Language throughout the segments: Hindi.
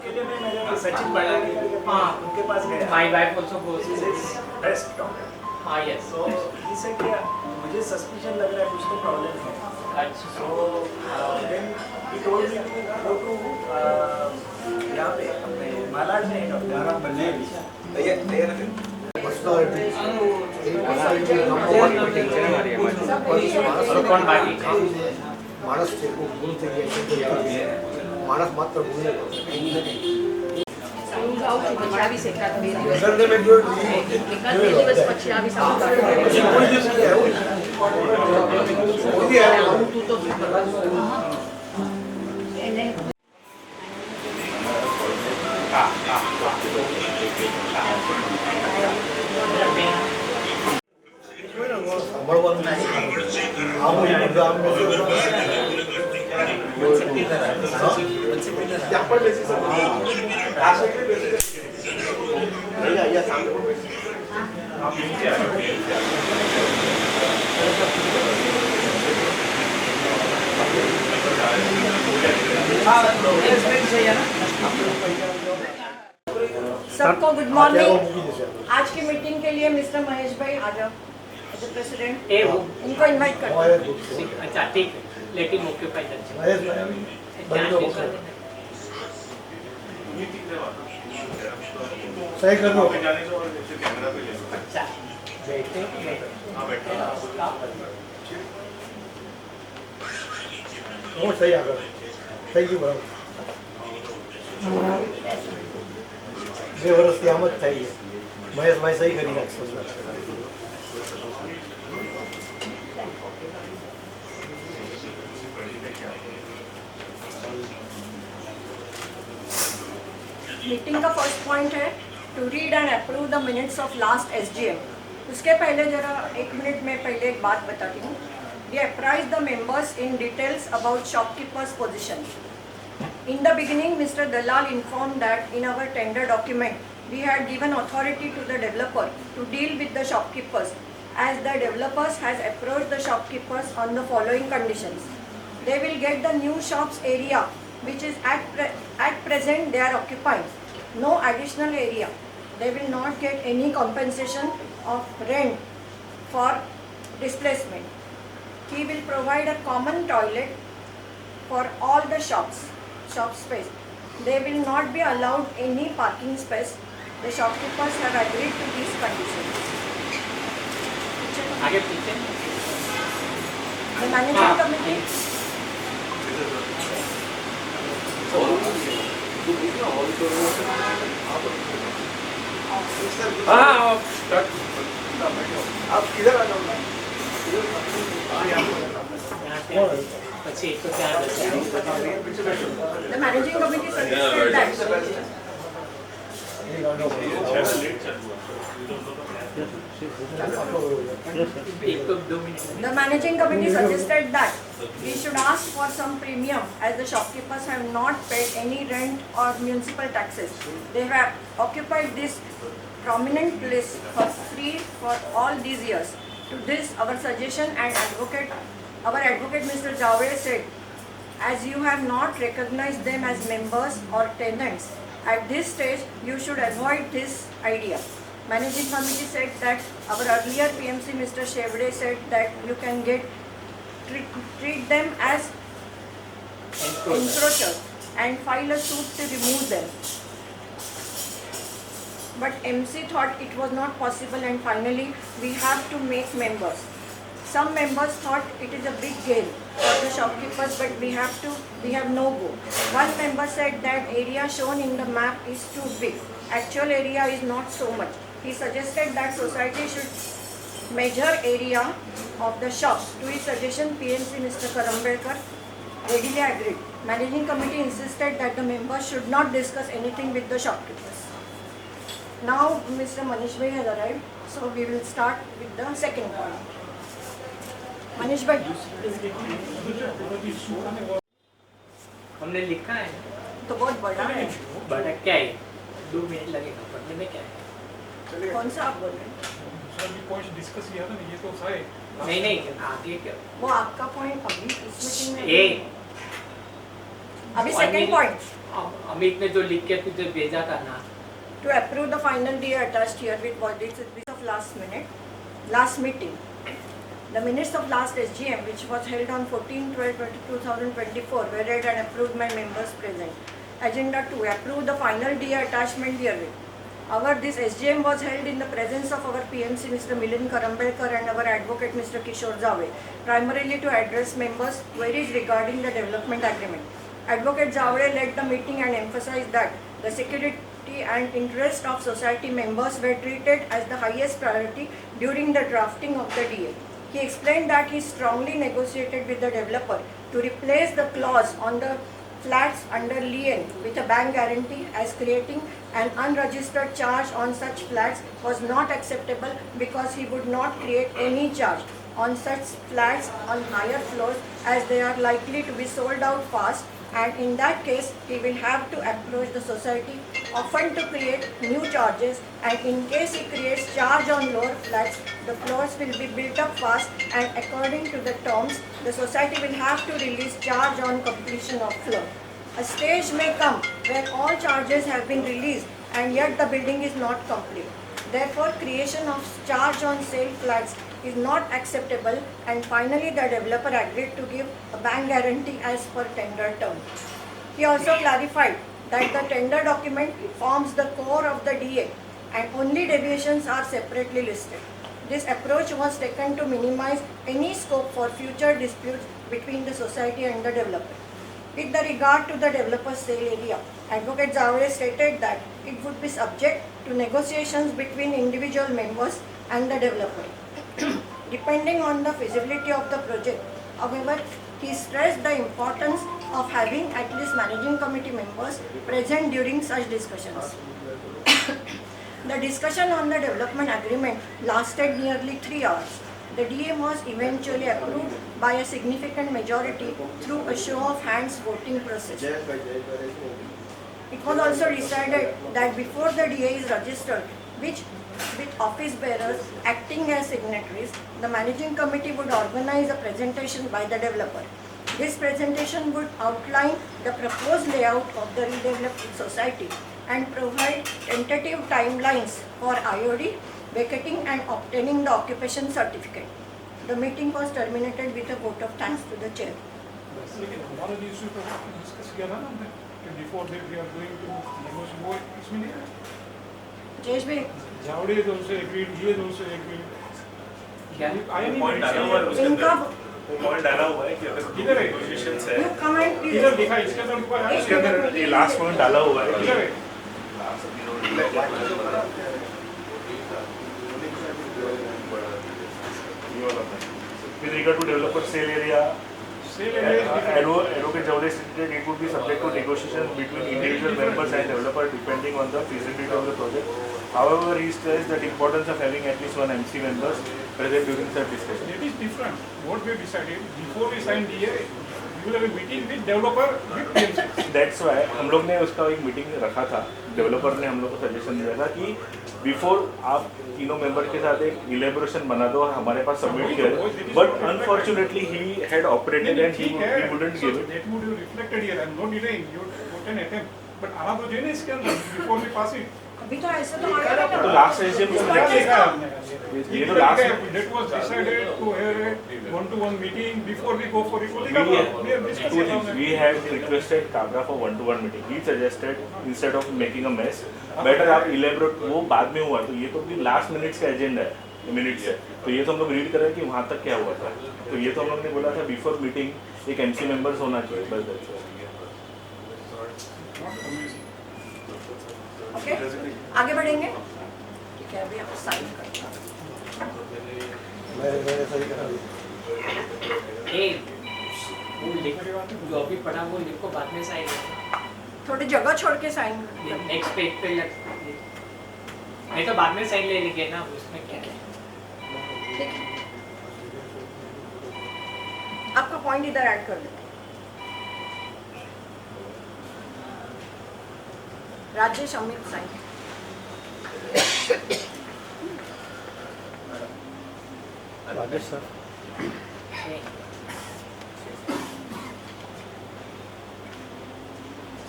के लिए मैं मेरे सचिन बड़ानी उनके पास गया। My wife also goes to this. Best doctor. Yes. तो इसे क्या मुझे सस्पिशन लग रहा है कुछ तो प्रॉब्लम है। अच्छा। So then he told me to go to यहाँ पे अपने मालाड में डॉक्टर। कौन बाकी मानस से को गुण से मानस मात्र गुण આવી શક્યા બે દિવસ નગરને મેં જોયું એકાદ બે દિવસ પછી આવી શકતા કોઈ દિવસ નહીં આવ્યું કોઈ આવું તું તો એને સાંભળવાનું નહીં આવું ગામ ત્યાં પણ બેસી શકો આ સાઈડે બેસી અહીંયા સામે પણ બેસી सबको गुड मॉर्निंग। आज की मीटिंग के लिए मिस्टर महेश भाई आ जाओ एज ए प्रेसिडेंट। ए वो इनको इनवाइट करो। अच्छा ठीक है लेकिन ऑक्यूपाई सही कर दो अच्छा बैठे હું સહી આગળ થઈ ગયું બરાબર 2 વર્ષથી આમ જ થઈ ગયું મહેશભાઈ સહી કરી નાખશો मीटिंग का फर्स्ट पॉइंट है to read and approve the minutes of last SGM. उसके पहले जरा 1 मिनट में पहले एक बात बताती हूँ। We apprise the members in details about shopkeepers' position. In the beginning, Mr. Dalal informed that in our tender document, we had given authority to the developer to deal with the shopkeepers, as the developers has approached the shopkeepers on the following conditions. They will get the new shops area, which is at present they are occupying. No additional area. They will not get any compensation of rent for displacement. He will provide a common toilet for all the shop space. They will not be allowed any parking space. The shopkeepers have agreed to these conditions. आगे पीछे The managing committee. आप किधर आ जाओ પછી એક તો ત્યાં The managing committee suggested that. एक तो 2 minute The managing committee suggested that we should ask for some premium as the shopkeepers have not paid any rent or municipal taxes. They have occupied this prominent place for free for all these years. To this, our suggestion and our advocate Mr. Javed said, as you have not recognized them as members or tenants, at this stage you should avoid this idea. Managing committee said that our earlier PMC Mr. Shevde said that you can treat them as encroachers and file a suit to remove them. But MC thought it was not possible and finally we have to make members. Some members thought it is a big gain for the shopkeepers, but we have no go. One member said that area shown in the map is too big. Actual area is not so much. He suggested that society should measure area of the shops. To his suggestion, PMC Mr. Karambekar readily agreed. Managing committee insisted that the members should not discuss anything with the shopkeepers. Now Mr. Manish Bhai has arrived, so we will start with the second point. Manish Bhai, हमने लिखा है तो बहुत बड़ा है। बड़ा क्या है 2 मिनट लगेगा पढ़ने में क्या है कौन सा आप बोल रहे हैं? पॉइंट डिस्कस किया था ना ये तो था नहीं नहीं आगे क्या वो आपका पॉइंट अभी इस मीटिंग में ए अभी सेकंड पॉइंट, अमित ने जो लिख के तुझे भेजा था ना, to approve the final DA attached here with verdicts of last meeting. The minutes of last SGM, which was held on 14/12/2024, were read and approved by members present. Agenda 2, approve the final DA attachment herewith. This SGM was held in the presence of our PMC Mr. Milind Karambelkar and our advocate Mr. Kishore Jave, primarily to address members' queries regarding the development agreement. Advocate Jave led the meeting and emphasized that the security and interest of society members were treated as the highest priority during the drafting of the DA. He explained that he strongly negotiated with the developer to replace the clause on the flats under lien with a bank guarantee, as creating an unregistered charge on such flats was not acceptable because he would not create any charge on such flats on higher floors, as they are likely to be sold out fast, and in that case he will have to approach the society often to create new charges, and in case he creates charge on lower flats, the floors will be built up fast, and according to the terms the society will have to release charge on completion of floor. A stage may come where all charges have been released and yet the building is not complete. Therefore, creation of charge on sale flats is not acceptable, and finally the developer agreed to give a bank guarantee as per tender terms. He also clarified that the tender document forms the core of the DA and only deviations are separately listed. This approach was taken to minimize any scope for future disputes between the society and the developer. With the regard to the developer's sale area, Advocate Zavare stated that it would be subject to negotiations between individual members and the developer, depending on the feasibility of the project. However, he stressed the importance of having at least managing committee members present during such discussions. The discussion on the development agreement lasted nearly 3 hours. The DA was eventually approved by a significant majority through a show of hands voting process. It was also decided that before the DA is registered, with office bearers acting as signatories, the managing committee would organize a presentation by the developer. This presentation would outline the proposed layout of the redeveloped society and provide tentative timelines for IOD, vacating and obtaining the occupation certificate. The meeting was terminated with a vote of thanks to the chair. लेकिन हमारा जो इशू था वो डिस्कस किया था ना हमने कि before that we are going to negotiate, वो इसमें नहीं है। Jayesh bhai, Javade is also agreed, ये इज आल्सो एग्रीड। क्या आई नहीं पॉइंट डाला हुआ है उसके इनका अंदर, वो पॉइंट डाला हुआ है कि अगर किधर है? नेगोशिएशंस है, you comment please. इधर दिखा, इसके अंदर ऊपर है, उसके अंदर ये लास्ट पॉइंट डाला हुआ है। इधर है। With regard to developer sale area, sale area Advocate Javade stated it would be subject to negotiations between individual members and developer depending on the feasibility of the project. However, he stressed the importance of having at least one MC members present during such discussion. That is different. What we decided before we signed DA, we will have a meeting with developer with PMC. That's why हम लोग ने उसका एक मीटिंग रखा था, डेवलपर ने हम लोग को सजेशन दिया था कि बिफोर आप तीनों मेंबर के साथ एक इलेबोरेशन बना दो, हमारे पास सबमिट किया, but unfortunately he had operated and he wouldn't give it. That would be reflected here. I am not denying you put an attempt, but आना तो चाहिए ना इसके अंदर before we pass it. अभी तो ऐसे तो आया तो ना। लास्ट एसएम में क्या लिखा है हमने? ये तो last That was decided to have a one-to-one meeting before we go for it. we have two things. We had requested Kabra for one-to-one meeting. He suggested instead of making a mess, better आप elaborate, वो बाद में हुआ, तो ये तो भी लास्ट मिनट्स का एजेंडा है, मिनट्स है, तो ये तो हम लोग रीड कर रहे हैं कि वहाँ तक क्या हुआ था, तो ये तो हम लोग ने बोला था बिफोर मीटिंग एक MC मेंबर्स होना चाहिए, बस that's all. ओके, आगे बढ़ेंगे। ठीक है, अभी आप साइन करते हैं। ए, वो लिख, जो अभी पढ़ा वो लिख को बाद में साइन थोड़ी जगह छोड़ के साइन करते हैं। नेक्स्ट पेज पे लग, नहीं तो बाद में साइन ले लेंगे ना, उसमें क्या है। ठीक है, आपका पॉइंट इधर ऐड कर देते हैं। राजेश अमित साइन। राजेश सर,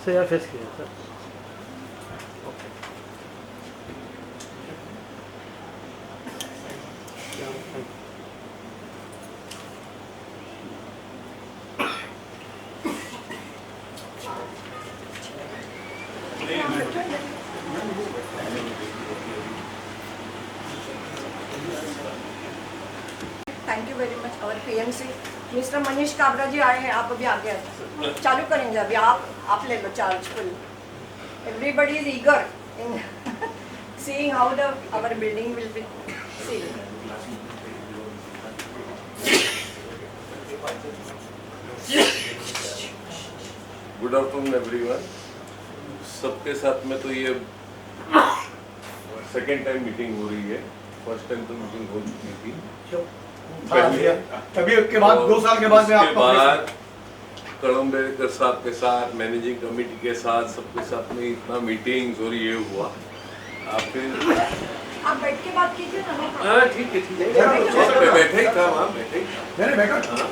से या फेस किया sir? Thank you very much और पीएमसी मिस्टर मनीष काबरा जी आए हैं, आप अभी आगे आए चालू करेंगे। अभी आप ले लो charge full. Everybody is eager in seeing how the our building will be seen. Good afternoon everyone. सबके साथ में तो ये सेकेंड टाइम मीटिंग हो रही है। फर्स्ट टाइम तो मीटिंग हो चुकी थी तभी उसके बाद 2 साल के बाद में उसके आपका बाद कड़म्बेकर साहब के साथ, मैनेजिंग कमेटी के साथ, सबके साथ में इतना मीटिंग्स और ये हुआ। आप फिर आप बैठ के बात कीजिए ना। हाँ ठीक है मैं बैठे ही था वहाँ, बैठे ही था। मैंने बैठा हाँ,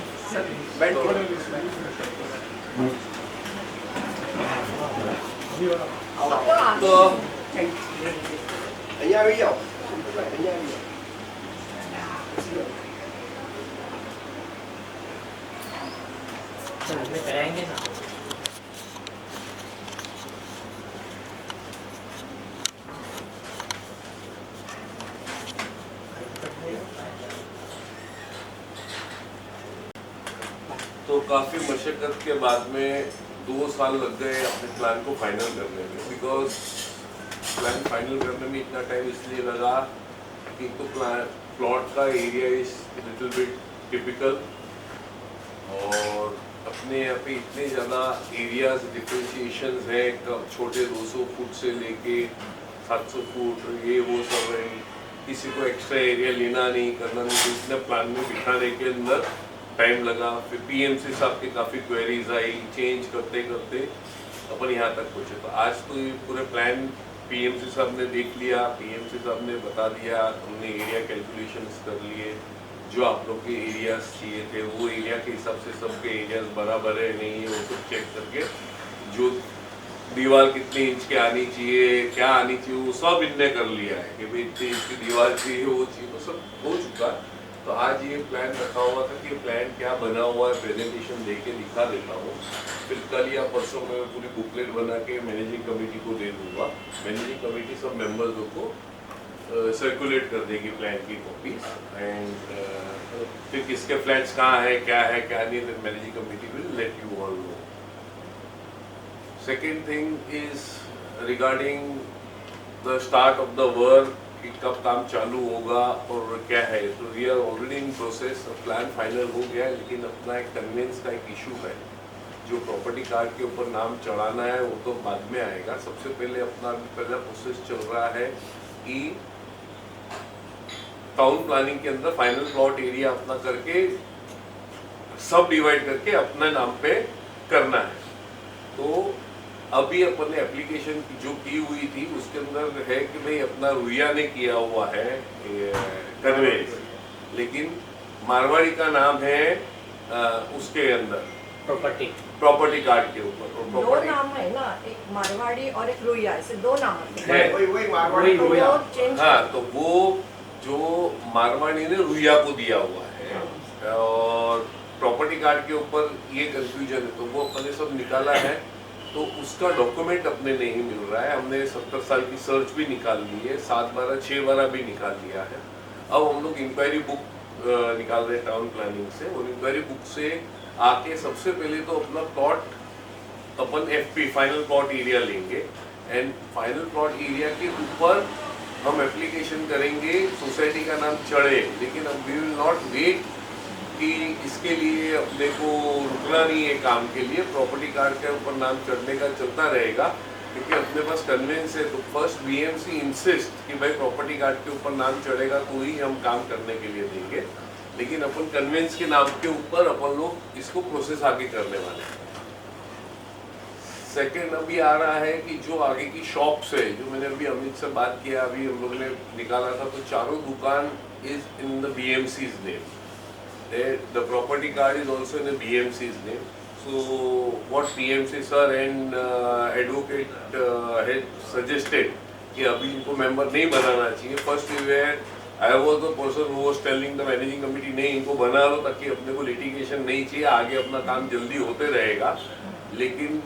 बैठ तो અહીંયા આવી જાઓ અહીંયા આવી જાઓ सर हमें कराएंगे ना। तो काफ़ी मशक्क़त के बाद में 2 साल लग गए अपने प्लान को फाइनल करने में। बिकॉज प्लान फाइनल करने में इतना टाइम इसलिए लगा कि तो प्लॉट का area is little bit typical और अपने यहाँ पे इतने ज़्यादा एरियाज डिफ्रेंशिएशंस हैं, छोटे 200 फुट से लेके 700 फुट ये वो सब है। किसी को एक्स्ट्रा एरिया लेना नहीं करना नहीं, तो इतने प्लान में बिठाने के अंदर टाइम लगा। फिर पीएमसी साहब की काफ़ी क्वेरीज आई, चेंज करते करते अपन यहाँ तक पहुँचे। तो आज तो ये पूरे प्लान पीएमसी साहब ने देख लिया, पीएमसी साहब ने बता दिया, हमने एरिया कैलकुलेशंस कर लिए। जो आप लोग के एरियाज चाहिए थे वो एरिया के हिसाब से सबके एरियाज बराबर है नहीं है वो सब चेक करके, जो दीवार कितने इंच की आनी चाहिए, क्या आनी चाहिए, वो सब इनने कर लिया है कि भाई इतने इंच की दीवार चाहिए, वो चाहिए, वो सब हो चुका। तो आज ये प्लान रखा हुआ था कि प्लान क्या बना हुआ है प्रेजेंटेशन दे के दिखा देता हूँ। फिर कल या परसों में पूरी बुकलेट बना के मैनेजिंग कमेटी को दे दूँगा। मैनेजिंग कमेटी सब मेंबर्स को सर्कुलेट कर देगी प्लान की कॉपीज एंड फिर किसके फ्लैट्स कहाँ है क्या नहीं, फिर managing committee will let you all know. Second thing is regarding the start of the work कि कब काम चालू होगा और क्या है। तो we are already in process. Plan final हो गया है लेकिन अपना एक कन्वेंस का एक इशू है। जो प्रॉपर्टी कार्ड के ऊपर नाम चढ़ाना है वो तो बाद में आएगा। सबसे पहले अपना पहला प्रोसेस चल रहा है कि टाउन प्लानिंग के अंदर फाइनल प्लॉट एरिया अपना करके सब डिवाइड करके अपने नाम पे करना है। तो अभी अपन ने एप्लीकेशन जो की हुई थी उसके अंदर है कि भाई अपना रुइया ने किया हुआ है कन्वेंस, लेकिन मारवाड़ी का नाम है उसके अंदर प्रॉपर्टी कार्ड के ऊपर। दो नाम है ना, एक मारवाड़ी और एक रुइया, ऐसे 2 नाम है। वही मारवाड़ी तो चेंज। हाँ, तो वो जो मारवाड़ी ने रुइया को दिया हुआ है और प्रॉपर्टी कार्ड के ऊपर ये कंफ्यूजन है, तो वो अपने सब निकाला है। तो उसका डॉक्यूमेंट अपने नहीं मिल रहा है। हमने 70 साल की सर्च भी निकाल ली है, 7/12/6/12 भी निकाल लिया है। अब हम लोग इंक्वायरी बुक निकाल रहे हैं टाउन प्लानिंग से, और इंक्वायरी बुक से आके सबसे पहले तो अपना प्लॉट अपन FP फाइनल प्लॉट एरिया लेंगे एंड फाइनल प्लॉट एरिया के ऊपर हम एप्लीकेशन करेंगे, सोसाइटी का नाम चढ़े। लेकिन अब वी विल नॉट वेट कि इसके लिए अपने को रुकना नहीं है काम के लिए। प्रॉपर्टी कार्ड के ऊपर नाम चढ़ने का चलता रहेगा क्योंकि अपने पास कन्वेंस है। तो फर्स्ट BMC इंसिस्ट कि भाई प्रॉपर्टी कार्ड के ऊपर नाम चढ़ेगा तो ही हम काम करने के लिए देंगे, लेकिन अपन कन्वेंस के नाम के ऊपर अपन लोग इसको प्रोसेस आगे करने वाले हैं। सेकेंड अभी आ रहा है कि जो आगे की शॉप्स है, जो मैंने अभी अमित से बात किया, अभी हम लोग ने निकाला था, तो चारों दुकान is in the BMC's name. The property card is also in the BMC's name. So what PMC sir and advocate had suggested कि अभी इनको मेंबर नहीं बनाना चाहिए. First we were, I was the person who was telling the managing committee नहीं इनको बना लो ताकि अपने को litigation नहीं चाहिए, आगे अपना काम जल्दी होते रहेगा. लेकिन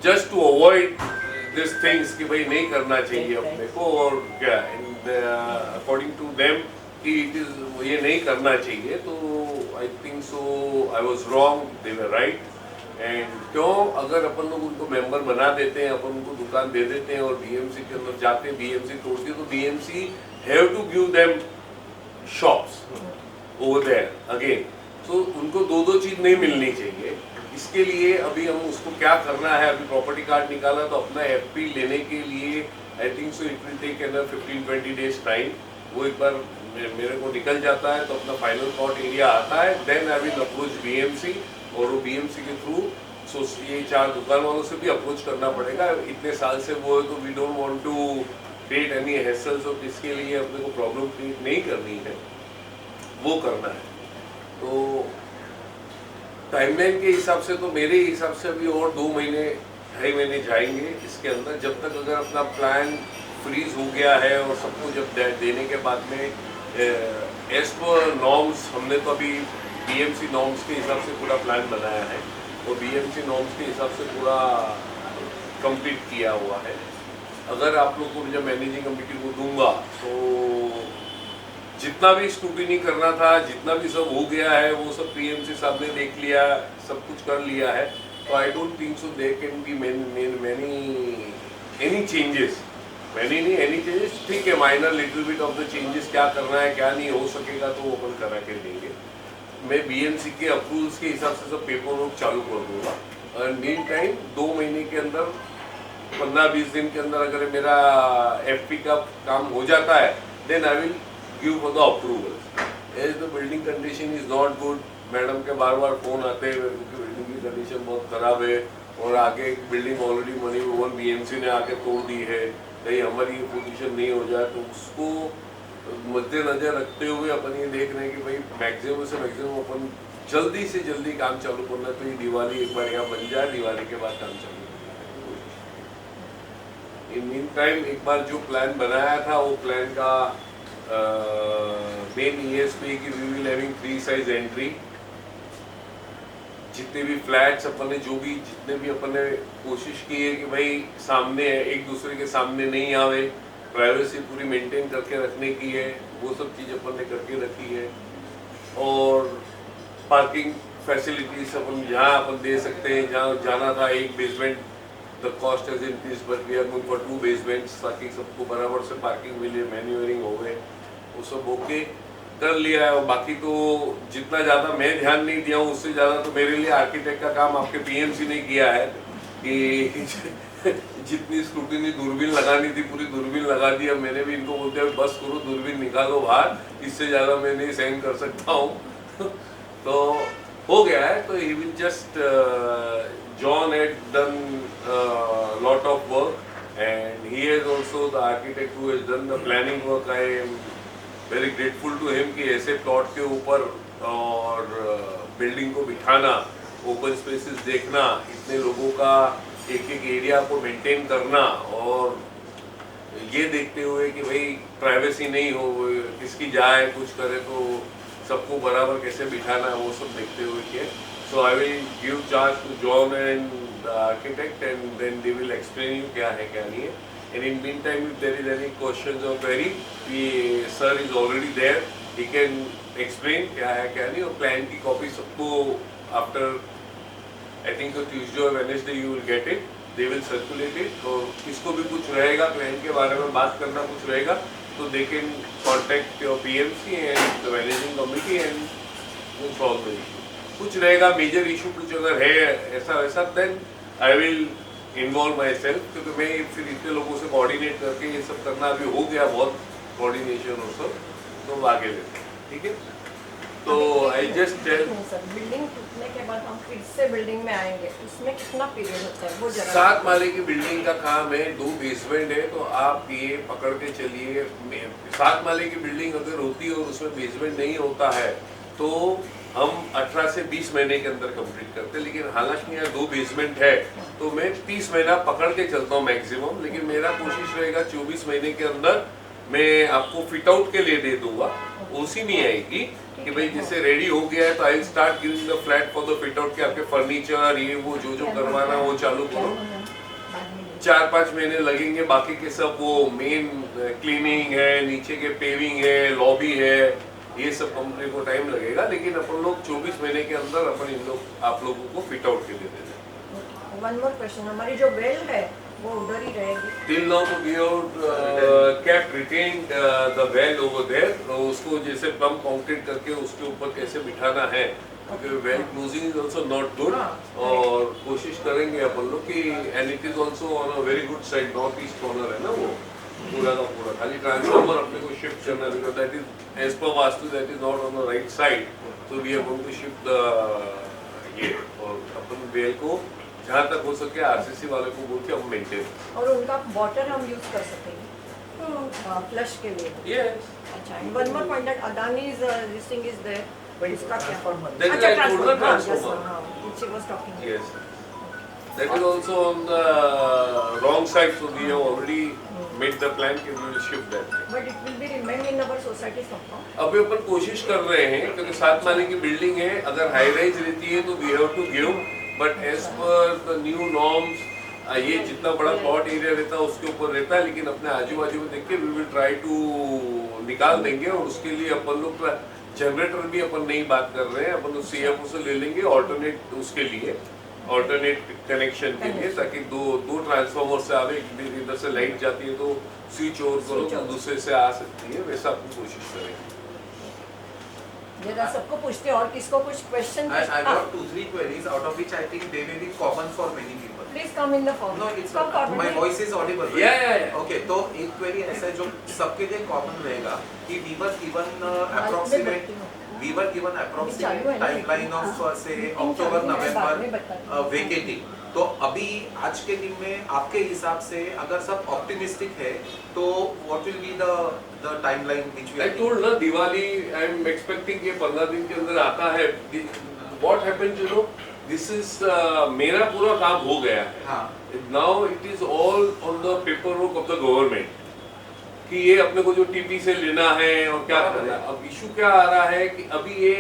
just to avoid these things कि भाई नहीं करना चाहिए अपने को और क्या, and according to them कि it is ये नहीं करना चाहिए, तो I think so I was wrong, they were right. And क्यों अगर अपन लोग उनको मेंबर बना देते हैं, अपन उनको दुकान दे देते हैं और BMC के अंदर जाते हैं, BMC तोड़ती है, तो BMC have to give them shops over there again. तो उनको दो चीज नहीं मिलनी चाहिए. इसके लिए अभी हम उसको क्या करना है, अभी प्रॉपर्टी कार्ड निकाला तो अपना FP लेने के लिए I think so it will take another 15-20 days time. वो एक बार मेरे को निकल जाता है तो अपना फाइनल प्लॉट एरिया आता है, then I will approach BMC और वो BMC के थ्रू सो ये 4 दुकान वालों से भी अप्रोच करना पड़ेगा. इतने साल से वो है तो we don't want to create any hassles, और इसके लिए अपने को प्रॉब्लम क्रिएट नहीं करनी है, वो करना है. तो टाइमलाइन के हिसाब से तो मेरे हिसाब से अभी और 2 महीने 2.5 महीने जाएंगे इसके अंदर, जब तक अगर अपना प्लान फ्रीज हो गया है और सबको जब देने के बाद में एज पर नॉर्म्स, हमने तो अभी BMC नॉर्म्स के हिसाब से पूरा प्लान बनाया है और BMC नॉर्म्स के हिसाब से पूरा कंप्लीट किया हुआ है. अगर आप लोग को जब मैनेजिंग कमेटी को दूंगा तो जितना भी स्क्रूटिनी करना था, जितना भी सब हो गया है, वो सब PMC साहब ने देख लिया, सब कुछ कर लिया है. तो I don't think so there can be any changes. Many नहीं, एनी चेंजेस ठीक है, minor little bit of the changes, क्या करना है क्या नहीं हो सकेगा तो ओपन करा के देंगे. मैं BMC के अप्रूवल्स के हिसाब से सब पेपर वर्क चालू कर दूंगा. और मीन टाइम 2 महीने के अंदर 15-20 दिन के अंदर अगर मेरा FP का काम हो जाता है, then I will give for the approval. As the building condition is not good, madam के बार बार फोन आते हैं क्योंकि बिल्डिंग की कंडीशन बहुत खराब है और आगे building already money oven BMC ने आके तोड़ दी है, कहीं हमारी ये पोजीशन नहीं हो जाए, तो उसको मद्देनजर रखते हुए अपन ये देख रहे हैं कि भाई मैक्सिमम से मैक्सिमम अपन जल्दी से जल्दी काम चालू करना. तो ये दिवाली एक बार यहाँ बन जाए, दिवाली के बाद काम चालू करना. इन मीन टाइम एक बार जो प्लान बनाया था वो प्लान का मेन ESP की we will having 3 size entry. जितने भी फ्लैट्स अपन ने जितने भी अपन ने कोशिश की है कि भाई सामने एक दूसरे के सामने नहीं आवे, प्राइवेसी पूरी मेंटेन करके रखने की है, वो सब चीज़ अपन ने करके रखी है. और पार्किंग फैसिलिटीज अपन जहाँ अपन दे सकते हैं, जहाँ जाना था एक basement, the cost has increase but we are going for 2 basements ताकि सबको बराबर से पार्किंग मिले, मैन्यूअरिंग हो गए, वो सब ओके कर लिया है. और बाकी तो जितना ज़्यादा मैं ध्यान नहीं दिया हूँ उससे ज़्यादा तो मेरे लिए आर्किटेक्ट का काम आपके PMC ने किया है कि जितनी स्क्रूटिनी दूरबीन लगानी थी पूरी दूरबीन लगा दी. अब मैंने भी इनको बोलते हैं बस करो, दूरबीन निकालो बाहर, इससे ज़्यादा मैं नहीं सहन कर सकता हूँ. तो हो गया है. तो he will just John had done lot of work and he has also the architect who has done the planning work. I am very grateful to him कि ऐसे प्लॉट के ऊपर और बिल्डिंग को बिठाना, ओपन स्पेसेस देखना, इतने लोगों का एक एरिया को मेंटेन करना और ये देखते हुए कि भाई प्राइवेसी नहीं हो, किसकी जाए कुछ करे तो सबको बराबर कैसे बिठाना है, वो सब देखते हुए किए. So I will give charge to John and the architect and then they will explain you क्या है क्या नहीं है. And in meantime if there is any questions or query, sir is already there, he can explain क्या है क्या नहीं. और प्लान की कॉपी सबको after I think so Tuesday or Wednesday you will get it, they will circulate it. और किसको भी कुछ रहेगा प्लान के बारे में बात करना कुछ रहेगा तो they can contact your PMC and the managing committee and we'll solve the issue. कुछ रहेगा मेजर इशू कुछ अगर है ऐसा वैसा then I will involve myself, क्योंकि मैं फिर इतने लोगों से कोऑर्डिनेट करके ये सब करना अभी हो गया बहुत कोऑर्डिनेशन और सब, तो आगे लेते हैं. ठीक है. तो आई जस्ट बिल्डिंग टूटने के बाद हम फिर से बिल्डिंग में आएंगे, उसमें कितना पीरियड होता है वो जरा. 7 माले की बिल्डिंग का काम है, 2 बेसमेंट है, तो आप ये पकड़ के चलिए 7 माले की बिल्डिंग अगर होती है और उसमें बेसमेंट नहीं होता है तो हम 18 से 20 महीने के अंदर कंप्लीट करते हैं, लेकिन हालांकि यहाँ 2 बेसमेंट है तो मैं 30 महीना पकड़ के चलता हूँ मैक्सिमम, लेकिन मेरा कोशिश रहेगा 24 महीने के अंदर मैं आपको फिट आउट के लिए दे दूंगा। उसी में आएगी कि भाई जैसे रेडी हो गया है तो I start giving the flat for the fit out के आपके फर्नीचर ये वो जो करवाना वो चालू करो। 4-5 महीने लगेंगे, बाकी के सब वो मेन क्लीनिंग है, नीचे के पेविंग है, लॉबी है, ये सब कंपनी को टाइम लगेगा, लेकिन अपन लोग 24 महीने के अंदर अपन आप लोगों को फिट आउट के लिए दे देंगे। वन मोर क्वेश्चन, हमारी जो वेल है वो उधर ही रहेगी? Till now we have kept retained the well over there, उसको जैसे पंप काउंटेड करके उसके ऊपर कैसे बिठाना है, क्योंकि well closing is also not good, और कोशिश करेंगे अपन लोग कि and it is also on a very good side, north east corner है ना वो पूरा का पूरा, खाली ट्रांसफॉर्मर अपने को शिफ्ट करना है, because that is as per vastu that is not on the right side, so we are going to shift the ये, और अपन वेल को जहाँ तक हो सके आरसीसी वाले को बोल के हम मेंटेन, और उनका वाटर हम यूज कर सकेंगे फ्लश के लिए? यस अच्छा, one more point that Adani is this thing is there, इसका क्या? That is अच्छा, I told the transformer, transformer. हाँ, which she was talking about. Yes. That is also on the wrong side, so we have already made the plan कि we will shift that. But it will be remain in our society somehow. अभी अपन कोशिश कर रहे हैं क्योंकि 7 माले की बिल्डिंग है, अगर हाई राइज रहती है तो we have to give, but as per the new norms ये जितना बड़ा प्लॉट एरिया रहता है उसके ऊपर रहता है, लेकिन अपने आजू बाजू में देख के we will try to निकाल देंगे, और उसके लिए अपन लोग जनरेटर भी अपन नई बात कर रहे हैं, अपन लोग CFO से ले लेंगे ऑल्टरनेट उसके लिए, ऑल्टरनेट कनेक्शन के लिए, ताकि दो ट्रांसफार्मर से आवे, इधर से लाइट जाती है तो स्विच ओवर करो तो दूसरे से आ सकती है, वैसा अपन कोशिश करेंगे। जरा सबको पूछते हैं और किसको कुछ question? I got 2-3 queries, out of which I think they may be common for many people. Please come in the form. No, it's my voice is audible. Right? Yeah. Okay, तो एक क्वेरी ऐसा है जो सबके लिए कॉमन रहेगा कि we were given approximate timeline of say October November vacating. तो अभी आज के दिन में आपके हिसाब से अगर सब ऑप्टिमिस्टिक है तो what will be the timeline which we I told ना दिवाली I am expecting कि 15 दिन के अंदर आता है। What happens you know, this is मेरा पूरा काम हो गया है। हाँ। Now it is all on the paperwork of the government कि ये अपने को जो टीपी से लेना है और क्या करना है। अब इशू क्या आ रहा है कि अभी ये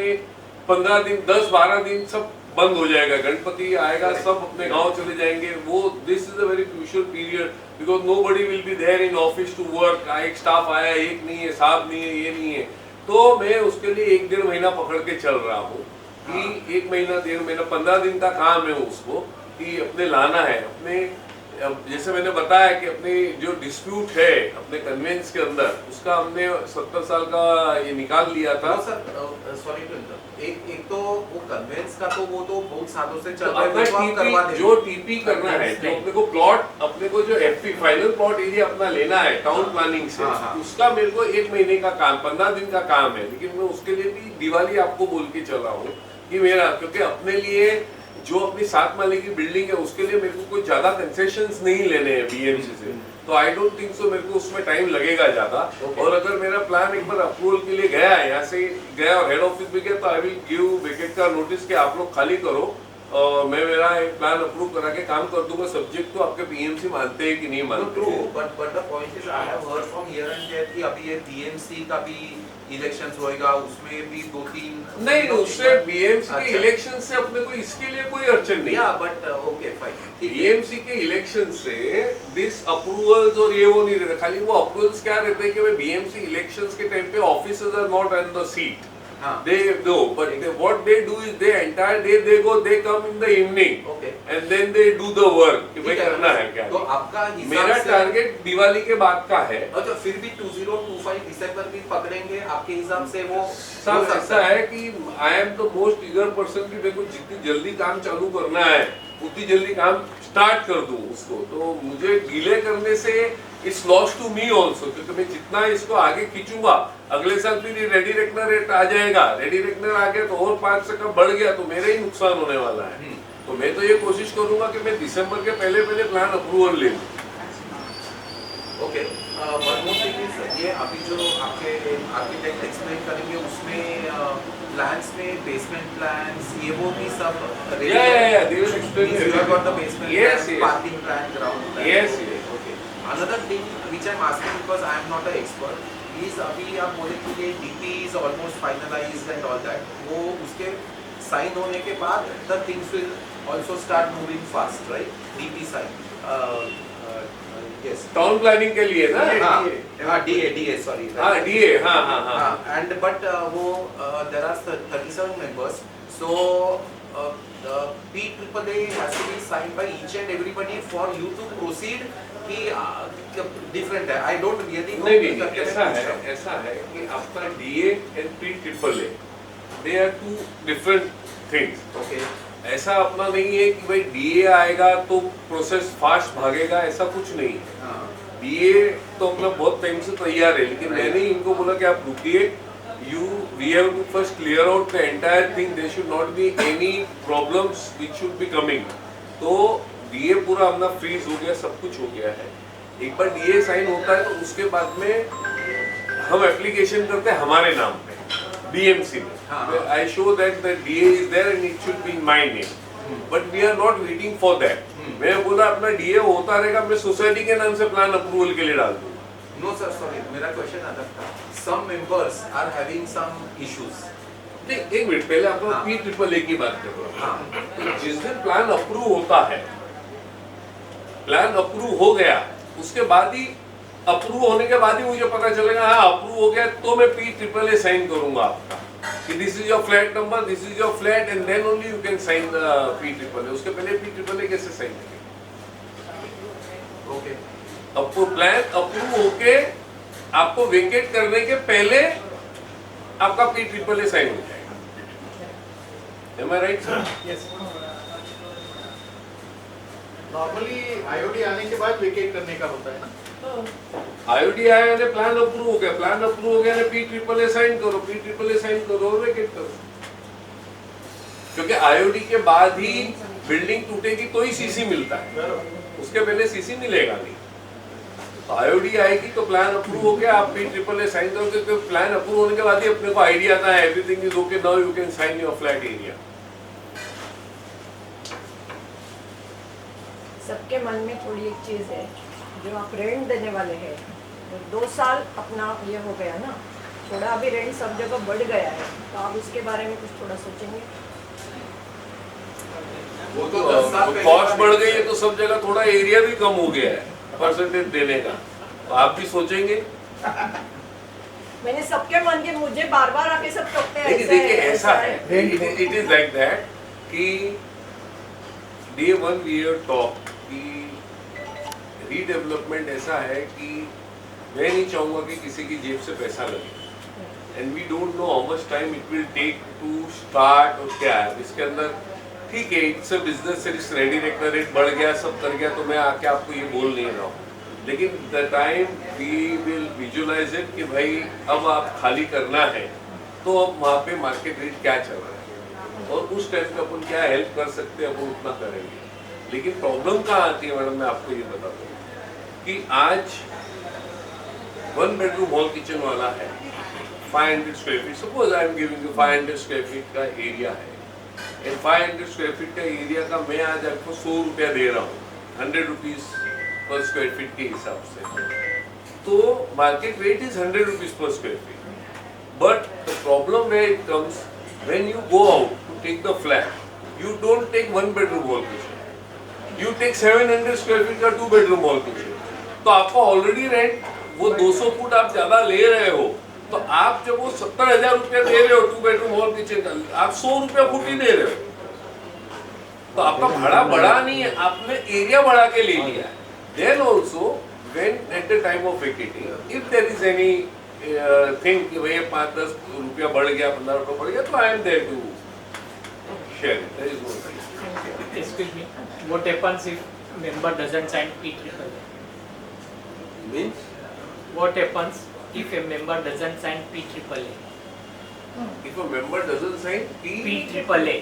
15 दिन 10-12 दिन सब बंद हो जाएगा, गणपति आएगा सब अपने गांव चले जाएंगे, वो this is a very crucial period because nobody will be there in office to work. एक स्टाफ आया, एक नहीं है, साहब नहीं है, ये नहीं है, तो मैं उसके लिए 1-1.5 महीना पकड़ के चल रहा हूँ कि 1 महीना 1.5 महीना 15 दिन का काम है उसको कि अपने लाना है अपने। जैसे मैंने बताया कि अपने जो डिस्प्यूट है अपने कन्वेंस के अंदर उसका हमने 70 साल का ये निकाल लिया था। सर सॉरी टू इंटरप्ट, एक तो वो कन्वेंस का तो वो तो बहुत सालों से चल तो रहा है, वो आप करवा देंगे। जो टीपी करना है, जो अपने को प्लॉट अपने को जो एफपी फाइनल प्लॉट एरिया अपना लेना है टाउन प्लानिंग से, हाँ। उसका मेरे को 1 महीने का काम 15 दिन का काम है, लेकिन मैं उसके लिए भी दिवाली आपको बोल के चल रहा हूँ कि मेरा, क्योंकि अपने लिए जो अपनी 7 माले की बिल्डिंग है उसके लिए मेरे को कोई ज्यादा कंसेशंस नहीं लेने हैं बीएमसी से, तो आई डोंट थिंक सो मेरे को उसमें टाइम लगेगा ज्यादा। और अगर मेरा प्लान एक बार अप्रूवल के लिए गया है, यहाँ से गया और हेड ऑफिस भी गया, तो आई विल गिव वेकेट का नोटिस कि आप लोग खाली करो और मैं मेरा एक प्लान अप्रूव करा के काम कर दूंगा, सब्जेक्ट तो आपके बीएमसी मानते हैं कि नहीं मानते। True, but the point is I have heard from here and there कि अभी ये बीएमसी का भी इलेक्शंस होएगा, उसमें भी 2-3 नहीं, उससे बीएमसी के इलेक्शन से अपने को इसके लिए कोई अड़चन नहीं। या बट ओके फाइन, बीएमसी के इलेक्शन से दिस अप्रूवल्स और ये वो नहीं रहता, खाली वो अप्रूवल्स क्या रहते हैं कि भाई बीएमसी इलेक्शंस के टाइम पे officers are not on the seat, they go, but what they do is they entire day they go, they come in the evening, okay, and then they do the work कि भाई करना है क्या। तो आपका हिसाब मेरा से टारगेट दिवाली के बाद का है। अच्छा, फिर भी 2025 दिसंबर भी पकड़ेंगे आपके हिसाब से? वो सब ऐसा है कि I am the most eager person कि मेरे को जितनी जल्दी काम चालू करना है उतनी जल्दी काम स्टार्ट कर दूं उसको, तो मुझे डिले करने से it's loss to me also, क्योंकि मैं जितना इसको आगे खींचूंगा अगले साल फिर रेडी रेकनर रेट आ जाएगा, रेडी रेकनर आ गया तो और 5% बढ़ गया तो मेरा ही नुकसान होने वाला है। तो मैं तो ये कोशिश करूंगा कि मैं दिसंबर के पहले प्लान अप्रूवल ले लूं। Okay, one more thing is ये अभी जो आपके आर्किटेक्ट एक्सप्लेन करेंगे उसमें प्लान्स में बेसमेंट प्लान्स ये वो भी सब Yeah, they will explain you have got the basement Yes, plan, yes. parking plan, ground plan. Yes, yes. Okay. Another thing which I'm asking because I am not an expert is अभी आप बोले कि ये DP is almost finalized and all that. वो उसके साइन होने के बाद the things will also start moving fast, right? DP sign. Yes. Town planning के लिए ना हाँ DA sorry. हाँ DA हाँ And but वो there are 37 members, so the PAAA has to be signed by each and everybody for you to proceed. कि different है. I don't really know. नहीं ऐसा है कि आपका DA and PAAA they are two different things. Okay. ऐसा अपना नहीं है कि भाई DA आएगा तो प्रोसेस फास्ट भागेगा, ऐसा कुछ नहीं है. हाँ. DA तो अपना बहुत टाइम से तैयार है, लेकिन मैंने इनको बोला कि आप रुकिए, we have to first clear out the entire thing. There should not be any problems which should be coming. तो DA पूरा अपना फ्रीज हो गया, सब कुछ हो गया है. एक बार DA साइन होता है तो उसके बाद में हम एप्लीकेशन करते हैं हमारे नाम पे BMC में. I show that the DA is there and it should be in my name. But we are not waiting for that. मैं बोला अपना DA होता रहेगा, मैं सोसाइटी के नाम से प्लान अप्रूवल के लिए डाल दूँ. No sir, sorry. मेरा क्वेश्चन अलग था. Some members are having some issues. नहीं, एक मिनट पहले आप हाँ. PAAA की बात कर रहे हो. हाँ. तो जिस दिन प्लान अप्रूव होता है, प्लान अप्रूव हो गया, उसके बाद ही अप्रूव होने के बाद ही मुझे पता चलेगा हाँ अप्रूव हो गया, तो मैं PAAA साइन करूंगा आपका कि this is your flat number, this is your flat, and then only you can sign the PAAA. उसके पहले PAAA कैसे साइन करेंगे? Okay. अब वो प्लान अप्रूव होके आपको वेकेट करने के पहले आपका PAAA साइन हो जाएगा. Am I right, sir? Yes. Normally IOD आने के बाद वेकेट करने का होता है ना. IOD आया ने प्लान अप्रूव हो गया, प्लान अप्रूव हो गया ने PAAA साइन करो, PAAA साइन करो और वेकेट करो. क्योंकि IOD के बाद ही बिल्डिंग टूटेगी तो ही CC मिलता है, उसके पहले CC मिलेगा नहीं. तो IOD आएगी तो प्लान अप्रूव हो गया, आप PAAA साइन करोगे तो प्लान अप्रूव होने के बाद ही अपने को आइडिया आता है everything is okay, now you can sign your flat area. सबके मन में थोड़ी एक चीज़ है, जो आप रेंट देने वाले हैं, 2 साल अपना ये हो गया ना, थोड़ा अभी रेंट सब जगह बढ़ गया है, तो आप उसके बारे में कुछ थोड़ा सोचेंगे. वो तो 10 साल पहले कॉस्ट बढ़ गई है तो सब जगह थोड़ा एरिया भी कम हो गया है परसेंटेज देने का, तो आप भी सोचेंगे. मैंने सबके मन के, मुझे बार बार आके सब टोकते हैं. देखिए ऐसा है, इट इज लाइक दैट कि day one we have talk कि रीडेवलपमेंट ऐसा है कि मैं नहीं चाहूँगा कि किसी की जेब से पैसा लगे, and we don't know how much time it will take to start. और क्या है इसके अंदर, ठीक है it's a business, it's ready, rate बढ़ गया, सब कर गया, तो मैं आके आपको ये बोल नहीं रहा हूँ, लेकिन the time we will visualise it कि भाई अब आप खाली करना है तो अब वहाँ पे मार्केट रेट क्या चल रहा है और उस टाइम पे अपन क्या हेल्प कर सकते हैं अपन उतना करेंगे. लेकिन प्रॉब्लम कहाँ आती है मैडम, मैं आपको ये बता दूँ कि आज 1 बेडरूम हॉल किचन वाला है 500 square feet, suppose I am giving you 500 square feet का एरिया है, एंड 500 स्क्वायर फीट का एरिया का मैं आज आपको 100 रुपया दे रहा हूँ, 100 रुपीज पर स्क्वायर फीट के हिसाब से, तो market rate is 100 rupees per square feet. But the problem where it comes when you go out to take the flat, you don't take 1 bedroom hall kitchen, you take 700 square feet का 2 बेडरूम हॉल किचन. तो आपका ऑलरेडी रेंट वो 200 फुट आप ज्यादा ले रहे हो, तो आप जब वो 70,000 रुपया दे रहे हो 2 बेडरूम हॉल किचन का, आप 100 रुपया फुट ही दे रहे हो, तो आपका भाड़ा बढ़ा नहीं है, आपने एरिया बढ़ा के ले लिया है. Then also when at the time of vacating, if there is any thing कि भैया 5-10 रुपया बढ़ गया, 15 रुपया बढ़ गया, तो I am there to share it. There is no issue. Excuse me, what happens if member doesn't sign PAAA? Means What happens if a member doesn't sign PAAA? if a member doesn't sign PAAA.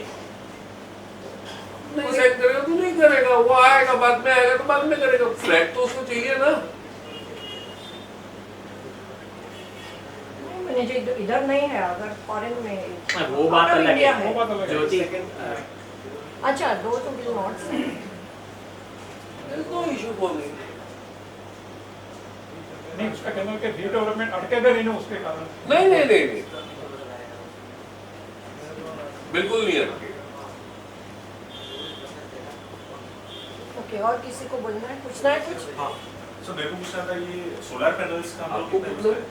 वो साइन करेगा तो नहीं करेगा, वो आएगा बाद में, आएगा तो बाद में करेगा, फ्लैट तो उसको चाहिए ना. अपने जो इधर नहीं है, अगर फॉरेन में वो बात out of अलग India है, वो बात अलग है। ज्योति अच्छा, दो तो विल नॉट से नो इशू फॉर मी। नहीं, उसका कहना है कि रीडेवलपमेंट अटके दे नहीं ना उसके कारण। नहीं नहीं नहीं नहीं, बिल्कुल नहीं अटके। ओके, और किसी को बोलना है, पूछना है कुछ? हाँ, सो मेरे को पूछना था ये सोलर पैनल्स का हम लोग आपको कितना पूछना use